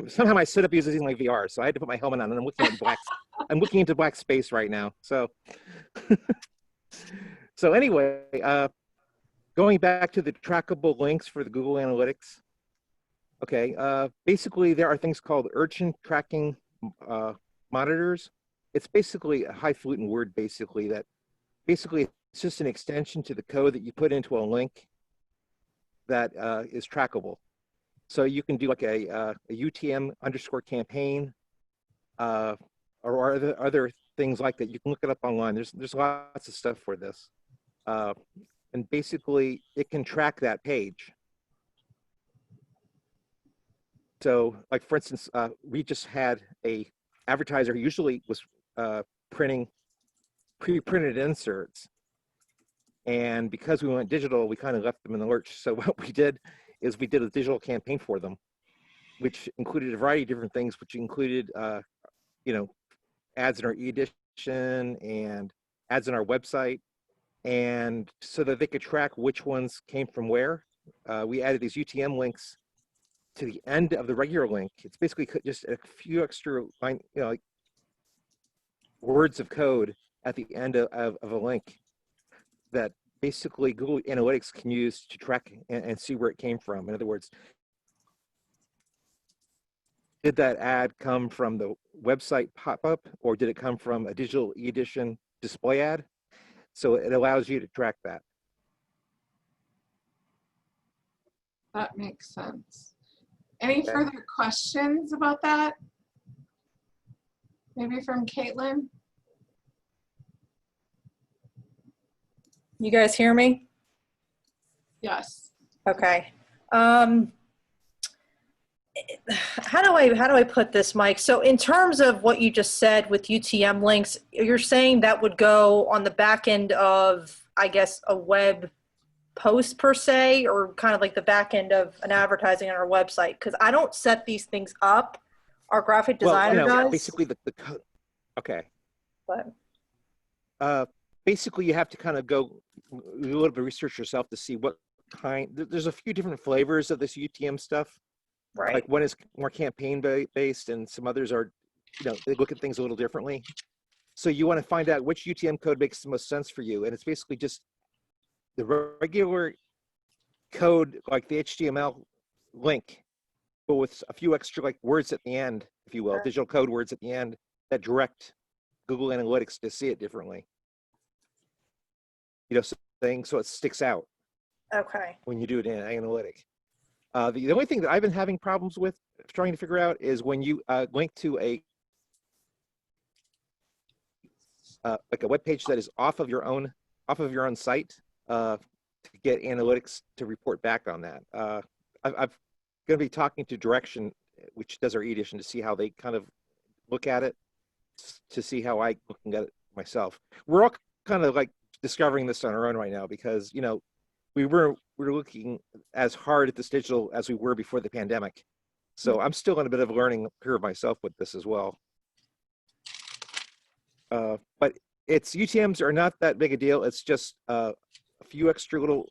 somehow my setup uses my VR, so I had to put my helmet on, and I'm looking at black. I'm looking into black space right now. So, so anyway, going back to the trackable links for the Google Analytics. Okay, basically there are things called urchin tracking monitors. It's basically a highfalutin word, basically, that basically It's just an extension to the code that you put into a link that is trackable. So you can do like a UTM underscore campaign or other things like that. You can look it up online. There's lots of stuff for this. And basically, it can track that page. So, like for instance, we just had a advertiser who usually was printing pre-printed inserts, and because we went digital, we kind of left them in the lurch. So what we did is we did a digital campaign for them, which included a variety of different things, which included, ads in our e-edition and ads on our website, and so that they could track which ones came from where. We added these UTM links to the end of the regular link. It's basically just a few extra line, like words of code at the end of a link that basically Google Analytics can use to track and see where it came from. In other words, did that ad come from the website pop-up, or did it come from a digital e-edition display ad? So it allows you to track that. That makes sense. Any Okay. further questions about that? Maybe from Caitlin? You guys hear me? Yes. Okay. How do I put this, Mike? So in terms of what you just said with UTM links, you're saying that would go on the back end of, I guess, a web post per se, or kind of like the back end of an advertising on our website? Because I don't set these things up. Our graphic designer does. Basically the code. Okay. But Basically, you have to kind of go a little bit of research yourself to see what kind. There's a few different flavors of this UTM stuff. right. Like one is more campaign based, and some others are, they look at things a little differently. So you want to find out which UTM code makes the most sense for you, and it's basically just the regular code, like the HTML link, but with a few extra like words at the end, if you will, Sure. digital code words at the end that direct Google Analytics to see it differently. So it sticks out Okay. when you do it in analytic. The only thing that I've been having problems with trying to figure out is when you link to like a web page that is off of your own site to get analytics to report back on that. I'm going to be talking to Direction, which does our e-edition, to see how they kind of look at it, to see how I looking at it myself. We're all kind of like discovering this on our own right now, because we're looking as hard at this digital as we were before the pandemic. So I'm still in a bit of a learning curve myself with this as well. But UTMs are not that big a deal. It's just a few extra little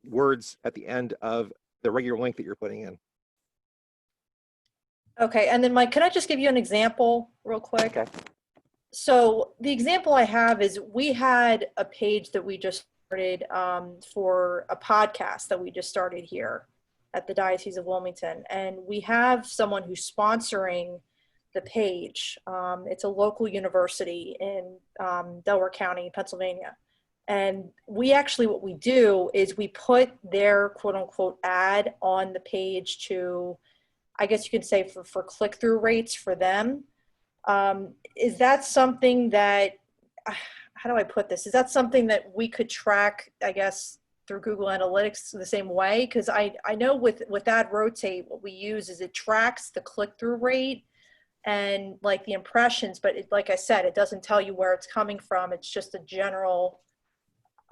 words at the end of the regular link that you're putting in. Okay. And then Mike, can I just give you an example real quick? Okay. So the example I have is we had a page that we just started for a podcast that we just started here at the Diocese of Wilmington. And we have someone who's sponsoring the page. It's a local university in Delaware County, Pennsylvania. And we actually, what we do is we put their quote unquote ad on the page to, I guess you could say for click-through rates for them. Is that something that, how do I put this? Is that something that we could track, I guess, through Google Analytics the same way? Because I know with Ad Rotate, what we use is it tracks the click-through rate and like the impressions, but like I said, it doesn't tell you where it's coming from. It's just a general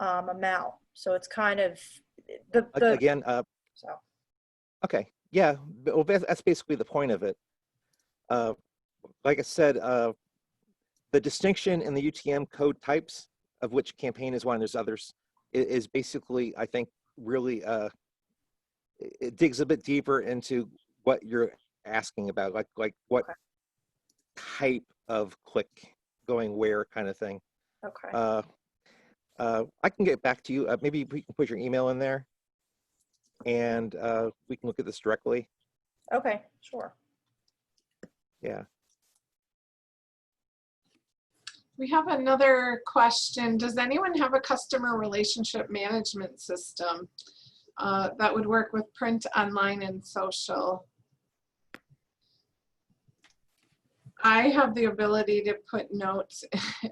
amount. So it's kind of Again, so. okay, yeah, well, that's basically the point of it. Like I said, the distinction in the UTM code types, of which campaign is one, there's others, is basically, I think, really, it digs a bit deeper into what you're asking about, like what type of click going where kind of thing. Okay. I can get back to you. Maybe we can put your email in there, and we can look at this directly. Okay, sure. Yeah. We have another question. Does anyone have a customer relationship management system that would work with print, online, and social? I have the ability to put notes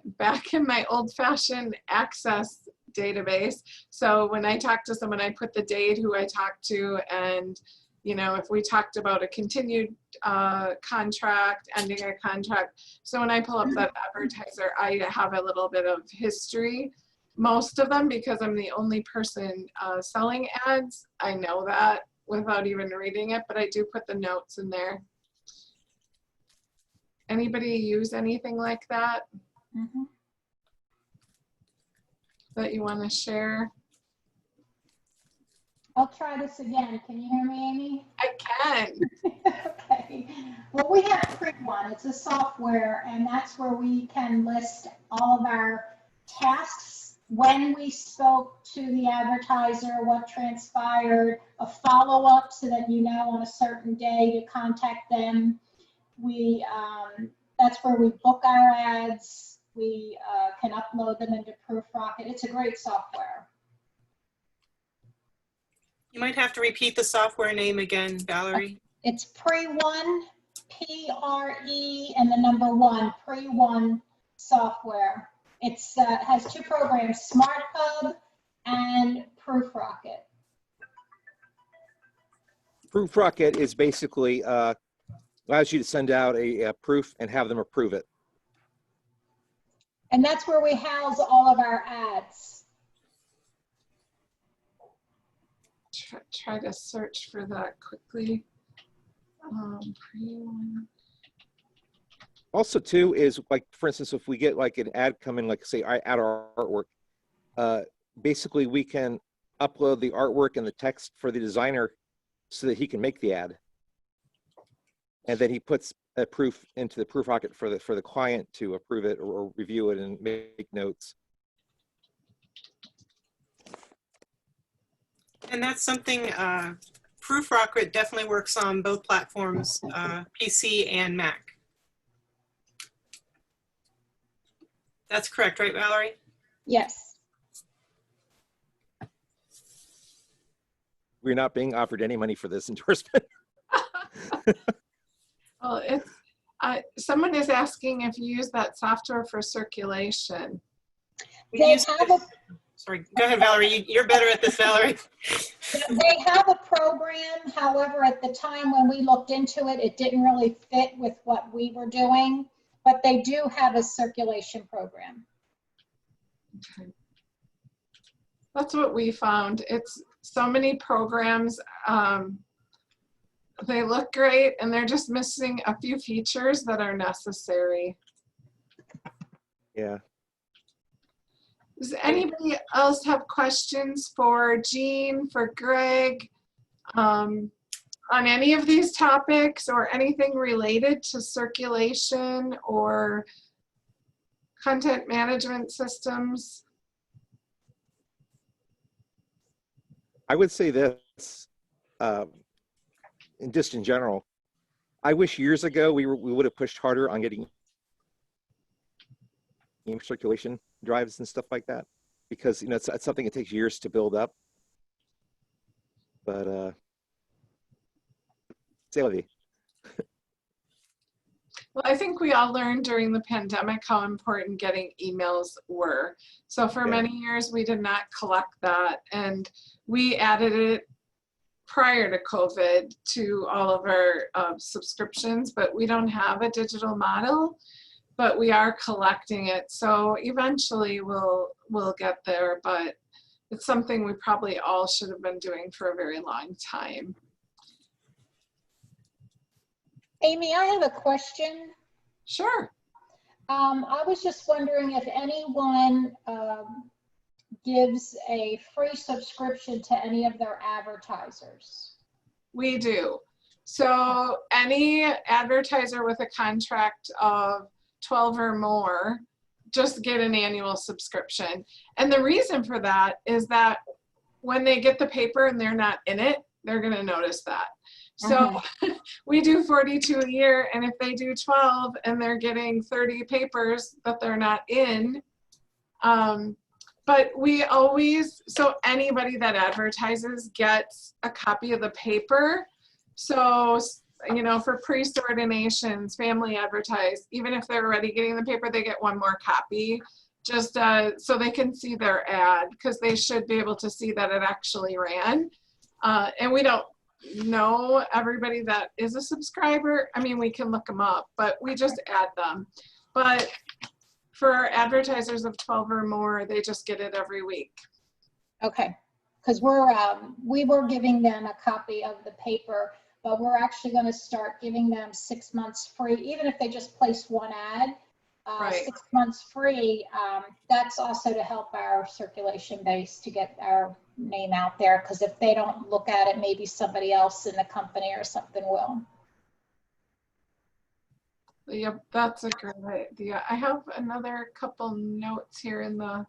back in my old-fashioned Access database. So when I talk to someone, I put the date, who I talked to, and if we talked about a continued contract, ending a contract. So when I pull up that advertiser, I have a little bit of history. Most of them, because I'm the only person selling ads, I know that without even reading it, but I do put the notes in there. Anybody use anything like that that you want to share? I'll try this again. Can you hear me, Amy? I can. Okay. Well, we have Pre1. It's a software, and that's where we can list all of our tasks, when we spoke to the advertiser, what transpired, a follow-up so that you know on a certain day to contact them. That's where we book our ads. We can upload them into ProofRocket. It's a great software. You might have to repeat the software name again, Valerie. It's Pre1, P-R-E, and the number 1, Pre1 software. It has 2 programs, SmartHub and ProofRocket. ProofRocket is basically allows you to send out a proof and have them approve it. And that's where we house all of our ads. Try to search for that quickly. Also, too, is like, for instance, if we get like an ad coming, like say, add our artwork, basically we can upload the artwork and the text for the designer so that he can make the ad. And then he puts a proof into the ProofRocket for the client to approve it or review it and make notes. And that's something, ProofRocket definitely works on both platforms, PC and Mac. That's correct, right, Valerie? Yes. We're not being offered any money for this endorsement. Well, someone is asking if you use that software for circulation. Sorry, go ahead, Valerie. You're better at this, Valerie. They have a program. However, at the time when we looked into it, it didn't really fit with what we were doing, but they do have a circulation program. Okay. That's what we found. It's so many programs. They look great, and they're just missing a few features that are necessary. Yeah. Does anybody else have questions for Jean, for Greg, on any of these topics or anything related to circulation or content management systems? I would say this, just in general, I wish years ago we would have pushed harder on getting circulation drives and stuff like that, because it's something that takes years to build up. But c'est la vie. Well, I think we all learned during the pandemic how important getting emails were. So for many years, we did not collect that, and we added it prior to COVID to all of our subscriptions, but we don't have a digital model, but we are collecting it. So eventually we'll get there, but it's something we probably all should have been doing for a very long time. Amy, I have a question. Sure. I was just wondering if anyone gives a free subscription to any of their advertisers. We do. So any advertiser with a contract of 12 or more just get an annual subscription. And the reason for that is that when they get the paper and they're not in it, they're going to notice that. So we do 42 a year, and if they do 12 and they're getting 30 papers that they're not in, but we always, so anybody that advertises gets a copy of the paper. So, you know, for priest ordinations, family advertise, even if they're already getting the paper, they get one more copy, just so they can see their ad, because they should be able to see that it actually ran. And we don't know everybody that is a subscriber. I mean, we can look them up, but we just add them. But for our advertisers of 12 or more, they just get it every week. Okay, because we were giving them a copy of the paper, but we're actually going to start giving them 6 months free, even if they just place one ad. Right. 6 months free. That's also to help our circulation base to get our name out there, because if they don't look at it, maybe somebody else in the company or something will. Yep, that's a great idea. I have another couple notes here in the,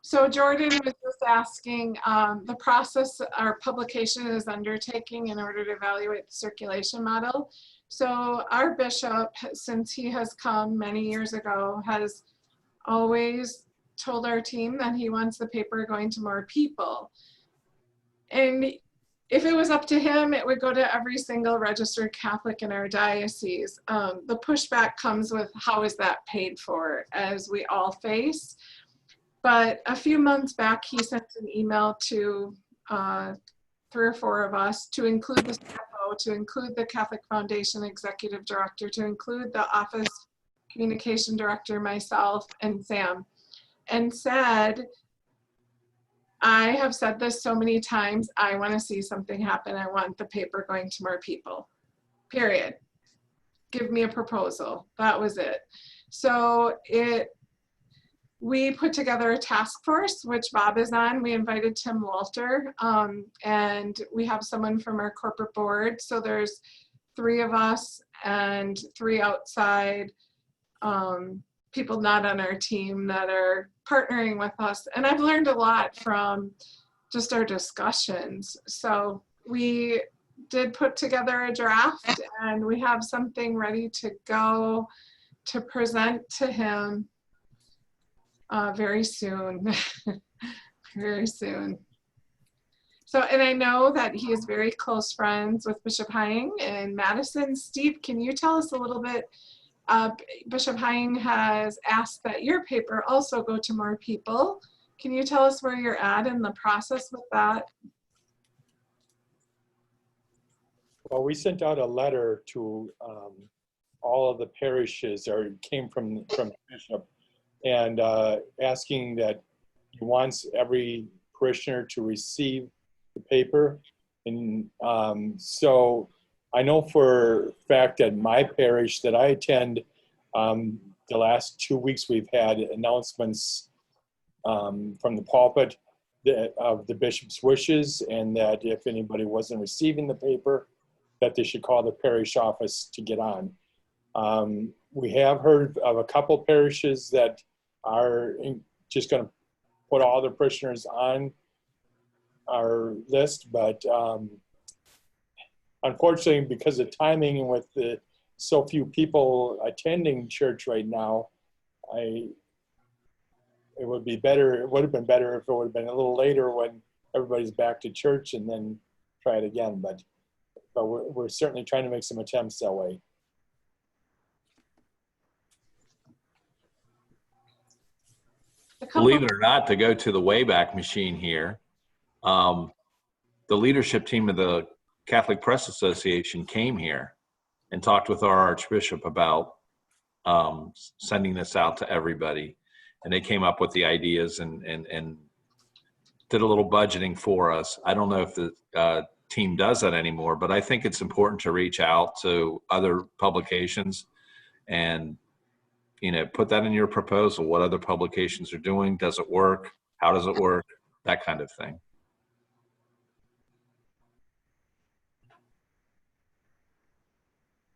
so Jordan was just asking the process our publication is undertaking in order to evaluate the circulation model. So our bishop, since he has come many years ago, has always told our team that he wants the paper going to more people. And if it was up to him, it would go to every single registered Catholic in our diocese. The pushback comes with how is that paid for, as we all face. But a few months back, he sent an email to 3 or 4 of us to include the CFO, to include the Catholic Foundation Executive Director, to include the Office Communication Director, myself, and Sam, and said, I have said this so many times, I want to see something happen. I want the paper going to more people, period. Give me a proposal. That was it. So we put together a task force, which Bob is on. We invited Tim Walter, and we have someone from our corporate board. So there's 3 of us and 3 outside people not on our team that are partnering with us. And I've learned a lot from just our discussions. So we did put together a draft, and we have something ready to go to present to him very soon. Very soon. So, and I know that he is very close friends with Bishop Hying in Madison. Steve, can you tell us a little bit? Bishop Hying has asked that your paper also go to more people. Can you tell us where you're at in the process with that? Well, we sent out a letter to all of the parishes, or it came from the bishop, and asking that he wants every parishioner to receive the paper. And so I know for a fact that my parish that I attend, the last 2 weeks we've had announcements from the pulpit of the bishop's wishes, and that if anybody wasn't receiving the paper, that they should call the parish office to get on. We have heard of a couple parishes that are just going to put all their parishioners on our list, but unfortunately, because of timing and with so few people attending church right now, it would have been better if it would have been a little later when everybody's back to church, and then try it again. But we're certainly trying to make some attempts that way. Believe it or not, to go to the Wayback Machine here, the leadership team of the Catholic Press Association came here and talked with our Archbishop about sending this out to everybody. And they came up with the ideas and did a little budgeting for us. I don't know if the team does that anymore, but I think it's important to reach out to other publications and, you know, put that in your proposal, what other publications are doing, does it work, how does it work, that kind of thing.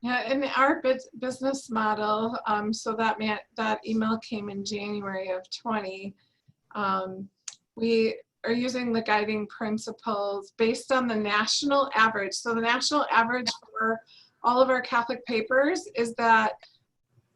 Yeah, in our business model, so that email came in January of 20. We are using the guiding principles based on the national average. So the national average for all of our Catholic papers is that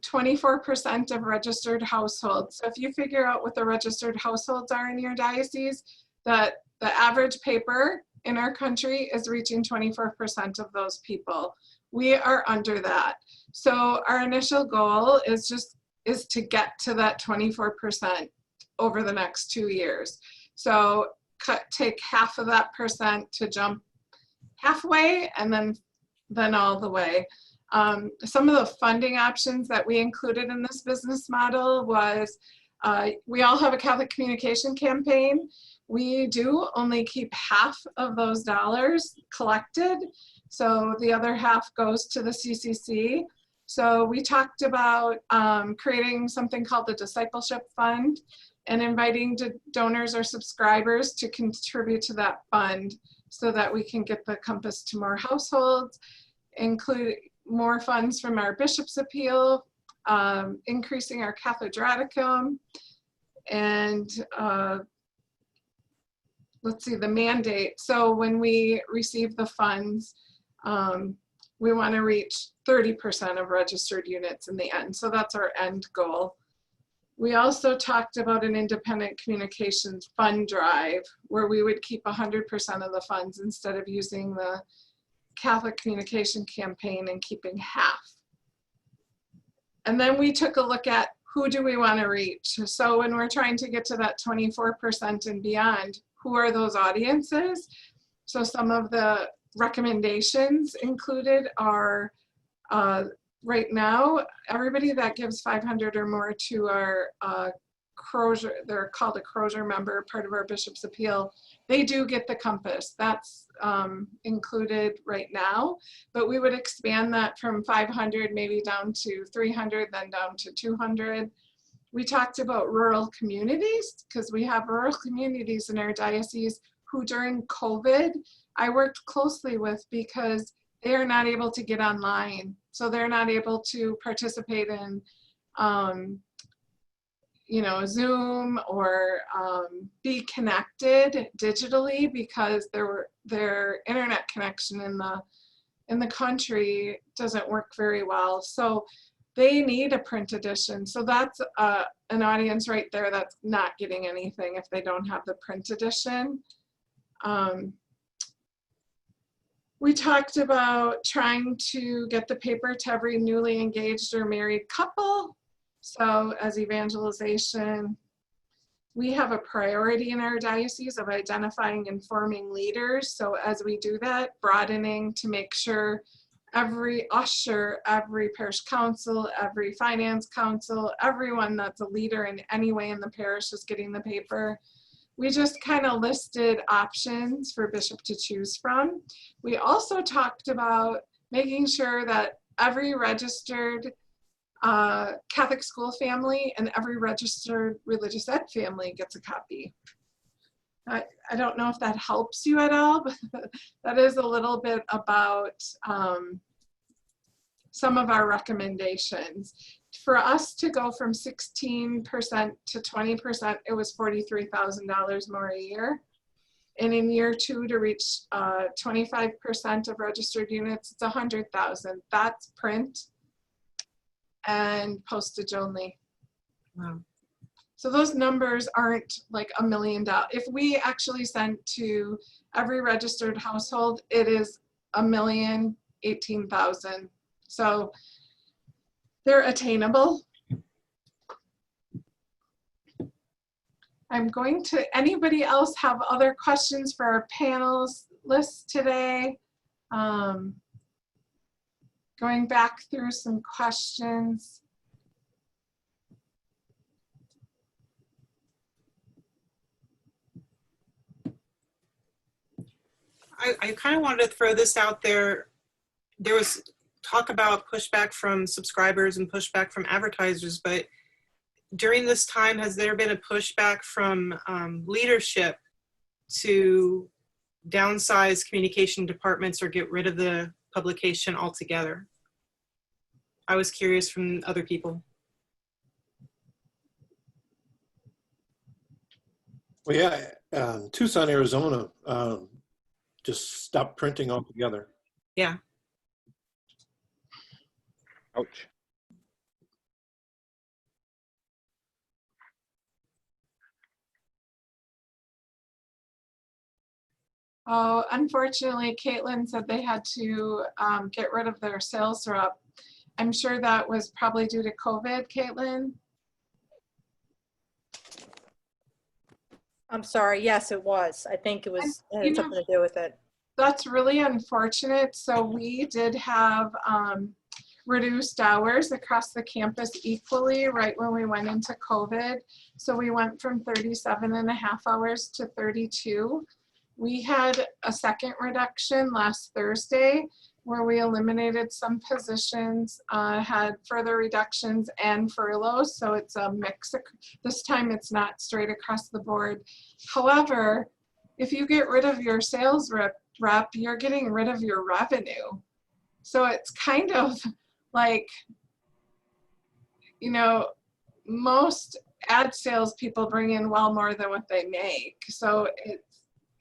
24% of registered households. So if you figure out what the registered households are in your diocese, that the average paper in our country is reaching 24% of those people. We are under that. So our initial goal is to get to that 24% over the next 2 years. So take half of that percent to jump halfway and then all the way. Some of the funding options that we included in this business model was, we all have a Catholic communication campaign. We do only keep half of those dollars collected. So the other half goes to the CCC. So we talked about creating something called the Discipleship Fund and inviting donors or subscribers to contribute to that fund so that we can get the compass to more households, include more funds from our Bishop's Appeal, increasing our Catholicum, and let's see, the mandate. So when we receive the funds, we want to reach 30% of registered units in the end. So that's our end goal. We also talked about an independent communications fund drive where we would keep 100% of the funds instead of using the Catholic communication campaign and keeping half. And then we took a look at who do we want to reach. So when we're trying to get to that 24% and beyond, who are those audiences? So some of the recommendations included are, right now, everybody that gives 500 or more to our Crozier, they're called a Crozier member, part of our Bishop's Appeal, they do get the compass. That's included right now, but we would expand that from 500 maybe down to 300, then down to 200. We talked about rural communities because we have rural communities in our diocese who during COVID, I worked closely with because they are not able to get online. So they're not able to participate in Zoom or be connected digitally because their internet connection in the country doesn't work very well. So they need a print edition. So that's an audience right there that's not getting anything if they don't have the print edition. We talked about trying to get the paper to every newly engaged or married couple. So as evangelization, we have a priority in our diocese of identifying and forming leaders. So as we do that, broadening to make sure every usher, every parish council, every finance council, everyone that's a leader in any way in the parish is getting the paper. We just kind of listed options for Bishop to choose from. We also talked about making sure that every registered Catholic school family and every registered religious ed family gets a copy. I don't know if that helps you at all, but that is a little bit about some of our recommendations. For us to go from 16% to 20%, it was $43,000 more a year. And in year 2 to reach 25% of registered units, it's 100,000. That's print and postage only. Wow. So those numbers aren't like $1 million. If we actually sent to every registered household, it is $1,018,000. So they're attainable. I'm going to, anybody else have other questions for our panelists today? Going back through some questions. I kind of wanted to throw this out there. There was talk about pushback from subscribers and pushback from advertisers, but during this time, has there been a pushback from leadership to downsize communication departments or get rid of the publication altogether? I was curious from other people. Well, yeah, Tucson, Arizona, just stopped printing altogether. Yeah. Ouch. Oh, unfortunately, Caitlin said they had to get rid of their sales rep. I'm sure that was probably due to COVID, Caitlin. I'm sorry. Yes, it was. I think it was it you had know, something to do with it. That's really unfortunate. So we did have reduced hours across the campus equally right when we went into COVID. So we went from 37.5 hours to 32. We had a second reduction last Thursday where we eliminated some positions, had further reductions and furloughs. So it's a mix. This time it's not straight across the board. However, if you get rid of your sales rep, you're getting rid of your revenue. So it's kind of like, you know, most ad sales people bring in well more than what they make. So it's,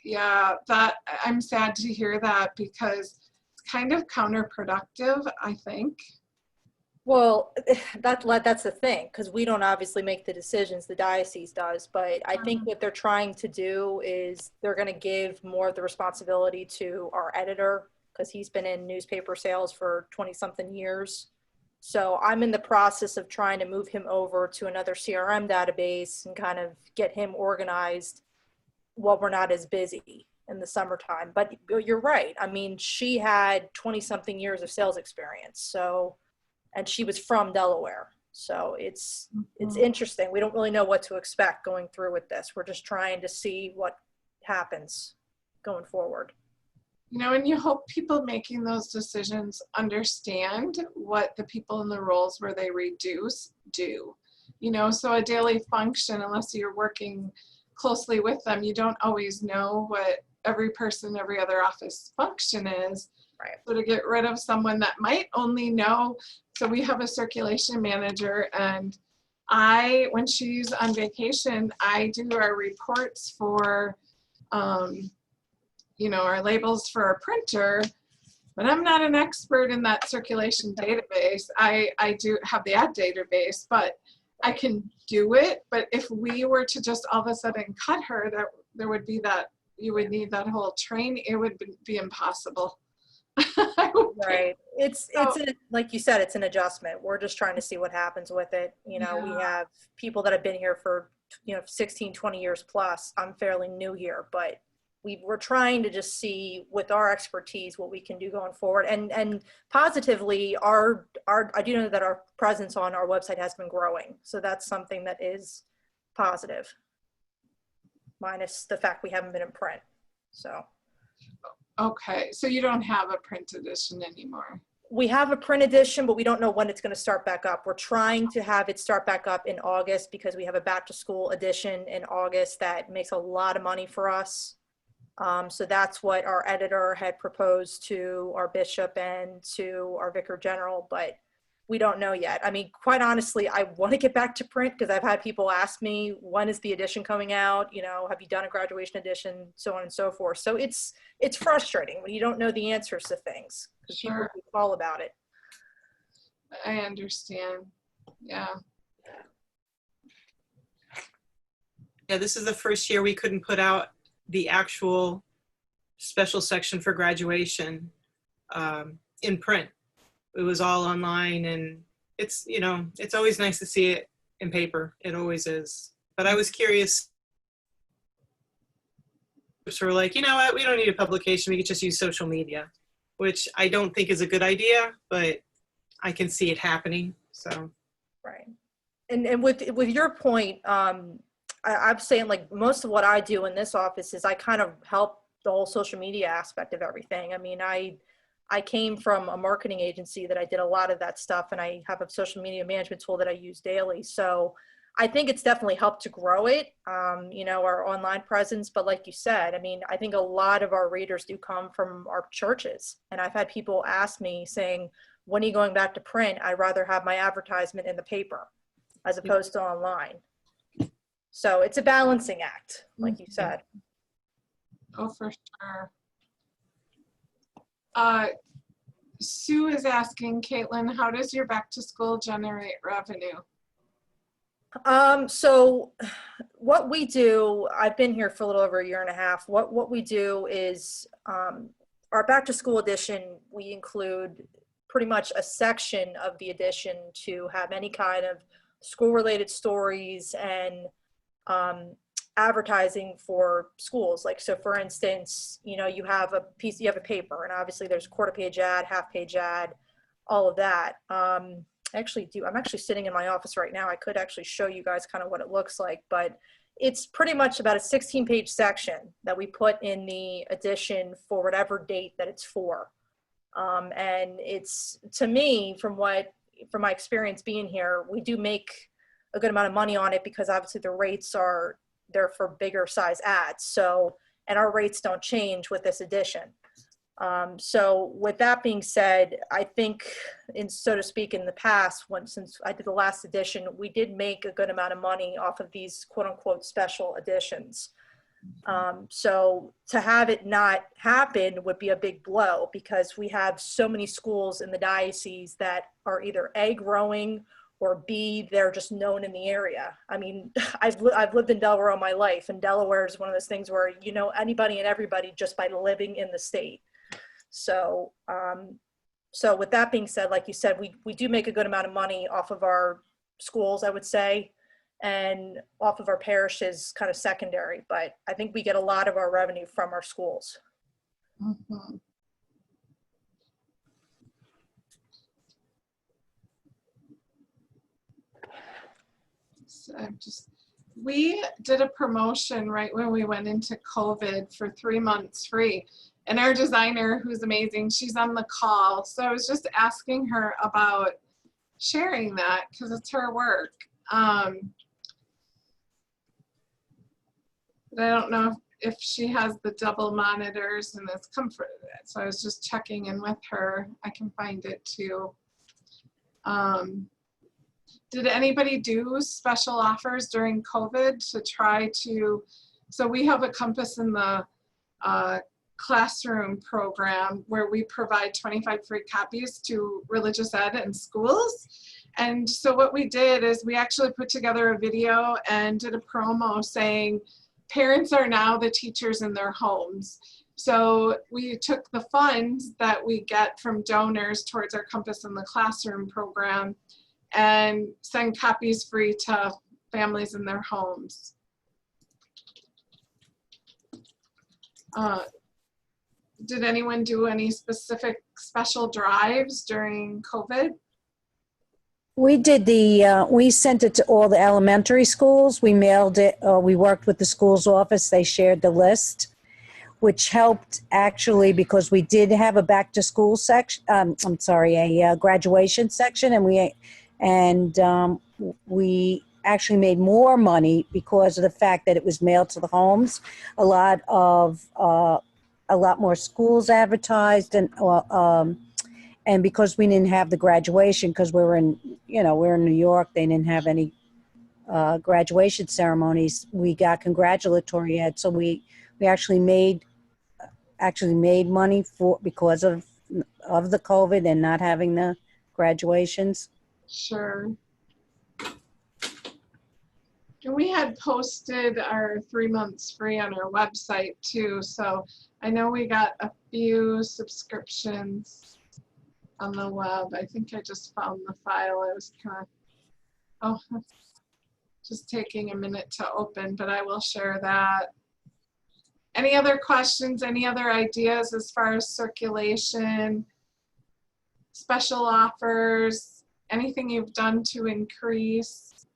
yeah, that I'm sad to hear that because it's kind of counterproductive, I think. Well, that's the thing, because we don't obviously make the decisions, the diocese does, but I think what they're trying to do is they're going to give more of the responsibility to our editor, because he's been in newspaper sales for 20-something years. So I'm in the process of trying to move him over to another CRM database and kind of get him organized while we're not as busy in the summertime. But you're right. I mean, she had 20-something years of sales experience. So, and she was from Delaware. So it's interesting. We don't really know what to expect going through with this. We're just trying to see what happens going forward. You know, and you hope people making those decisions understand what the people in the roles where they reduce do. You know, so a daily function, unless you're working closely with them, you don't always know what every person, every other office function is. Right. So to get rid of someone that might only know, so we have a circulation manager, and when she's on vacation, I do our reports for, you know, our labels for our printer, but I'm not an expert in that circulation database. I do have the ad database, but I can do it. But if we were to just all of a sudden cut her, there would be that, you would need that whole train. It would be impossible. Right. It's like you said, it's an adjustment. We're just trying to see what happens with it. You know, we have people that have been here for, 16, 20 years plus. I'm fairly new here, but we're trying to just see with our expertise what we can do going forward. And positively, I do know that our presence on our website has been growing. So that's something that is positive, minus the fact we haven't been in print. So. Okay, so you don't have a print edition anymore. We have a print edition, but we don't know when it's going to start back up. We're trying to have it start back up in August because we have a back to school edition in August that makes a lot of money for us. So that's what our editor had proposed to our bishop and to our vicar general, but we don't know yet. I mean, quite honestly, I want to get back to print because I've had people ask me, when is the edition coming out? You know, have you done a graduation edition? So on and so forth. So it's frustrating when you don't know the answers to things because people call about it. I understand. Yeah. Yeah, this is the first year we couldn't put out the actual special section for graduation in print. It was all online, and it's, it's always nice to see it in paper. It always is. But I was curious. So we're like, you know what? We don't need a publication. We could just use social media, which I don't think is a good idea, but I can see it happening. So. Right. And with your point, I'm saying like most of what I do in this office is I kind of help the whole social media aspect of everything. I mean, I came from a marketing agency that I did a lot of that stuff, and I have a social media management tool that I use daily. So I think it's definitely helped to grow it, our online presence. But like you said, I mean, I think a lot of our readers do come from our churches. And I've had people ask me saying, when are you going back to print? I'd rather have my advertisement in the paper as opposed to online. So it's a balancing act, like you said. Oh, for sure. Sue is asking, Caitlin, how does your back to school generate revenue? So what we do, I've been here for a little over a year and a half. What we do is, our back to school edition, we include pretty much a section of the edition to have any kind of school related stories and, advertising for schools. Like, so for instance, you know, you have a piece, you have a paper, and obviously there's a quarter page ad, half page ad, all of that. I'm actually sitting in my office right now. I could actually show you guys kind of what it looks like, but it's pretty much about a 16-page section that we put in the edition for whatever date that it's for. And it's, to me, from my experience being here, we do make a good amount of money on it because obviously the rates are there for bigger size ads. So, and our rates don't change with this edition. So with that being said, I think, so to speak, in the past, since I did the last edition, we did make a good amount of money off of these quote unquote special editions. So to have it not happen would be a big blow, because we have so many schools in the diocese that are either A, growing, or B, they're just known in the area. I mean, I've lived in Delaware all my life, and Delaware is one of those things where you know anybody and everybody just by living in the state. So, so with that being said, like you said, we do make a good amount of money off of our schools, I would say, and off of our parishes, kind of secondary, but I think we get a lot of our revenue from our schools. Mm-hmm. So we did a promotion right when we went into COVID for 3 months free. And our designer, who's amazing, she's on the call. So I was just asking her about sharing that because it's her work. But I don't know if she has the double monitors and is comforted with it. So I was just checking in with her. I can find it too. Did anybody do special offers during COVID to try to, so we have a Compass in the classroom program where we provide 25 free copies to religious ed in schools. And so what we did is we actually put together a video and did a promo saying parents are now the teachers in their homes. So we took the funds that we get from donors towards our Compass in the Classroom program and send copies free to families in their homes. Did anyone do any specific special drives during COVID? We did we sent it to all the elementary schools. We mailed it, we worked with the school's office. They shared the list, which helped actually because we did have a back to school section, a graduation section, and we actually made more money because of the fact that it was mailed to the homes. A lot more schools advertised, and because we didn't have the graduation, because we're in New York, they didn't have any graduation ceremonies. We got congratulatory ads, so we actually made money because of the COVID and not having the graduations. Sure. And we had posted our 3 months free on our website too. So I know we got a few subscriptions on the web. I think I just found the file. I was kind of, just taking a minute to open, but I will share that. Any other questions, any other ideas as far as circulation, special offers, anything you've done to increase?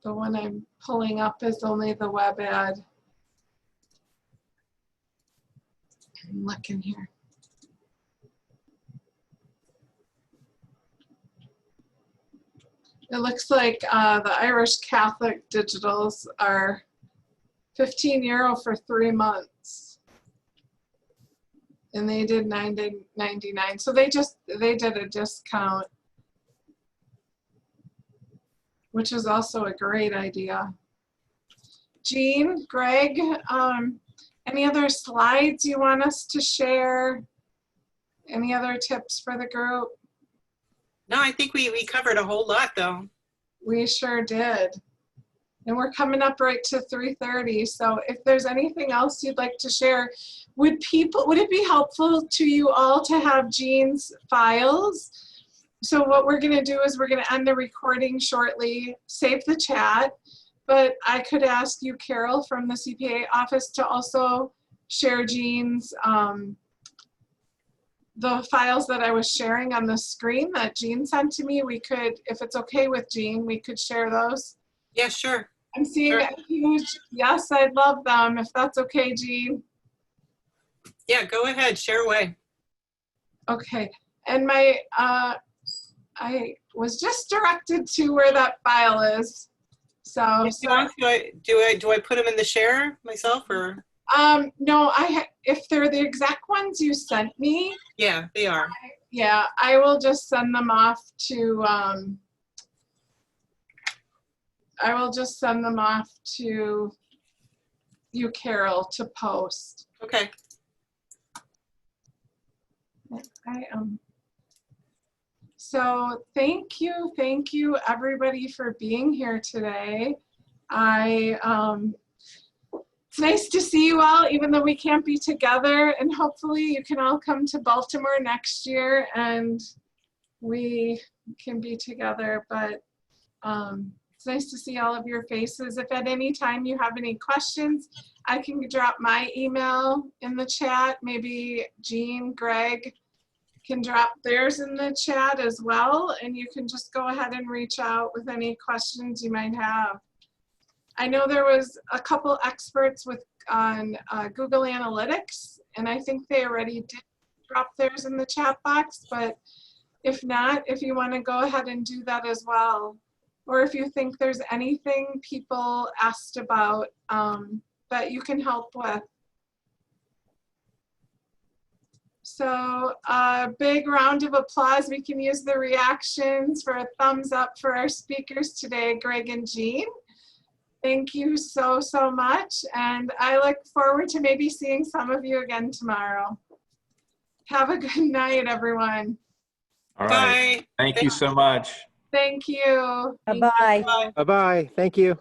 The one I'm pulling up is only the web ad. I'm looking here. It looks like the Irish Catholic digitals are €15 for 3 months. And they did $9.99. So they did a discount, which is also a great idea. Jean, Greg, any other slides you want us to share? Any other tips for the group? No, I think we covered a whole lot though. We sure did. And we're coming up right to 3:30. So if there's anything else you'd like to share, would it be helpful to you all to have Jean's files? So what we're gonna do is we're gonna end the recording shortly, save the chat, but I could ask you, Carol, from the CPA office to also share Jean's, the files that I was sharing on the screen that Jean sent to me. We could, if it's okay with Jean, we could share those. Yeah, sure. I'm seeing Sure. a huge, yes, I'd love them, if that's okay, Jean. Yeah, go ahead, share away. Okay, and my, I was just directed to where that file is. So, If you want, do I put them in the share myself or? no, if they're the exact ones you sent me, Yeah, they are. yeah, I will just send them off to, you, Carol, to post. Okay. So thank you everybody for being here today. It's nice to see you all, even though we can't be together, and hopefully you can all come to Baltimore next year and we can be together, but it's nice to see all of your faces. If at any time you have any questions, I can drop my email in the chat. Maybe Jean, Greg can drop theirs in the chat as well, and you can just go ahead and reach out with any questions you might have. I know there was a couple experts on Google Analytics, and I think they already did drop theirs in the chat box, but if not, if you want to go ahead and do that as well, or if you think there's anything people asked about that you can help with. So a big round of applause. We can use the reactions for a thumbs up for our speakers today, Greg and Jean. Thank you so much. And I look forward to maybe seeing some of you again tomorrow. Have a good night, everyone. All right. Bye. Thank you so much. Thank you. Bye-bye. Bye-bye. Thank you.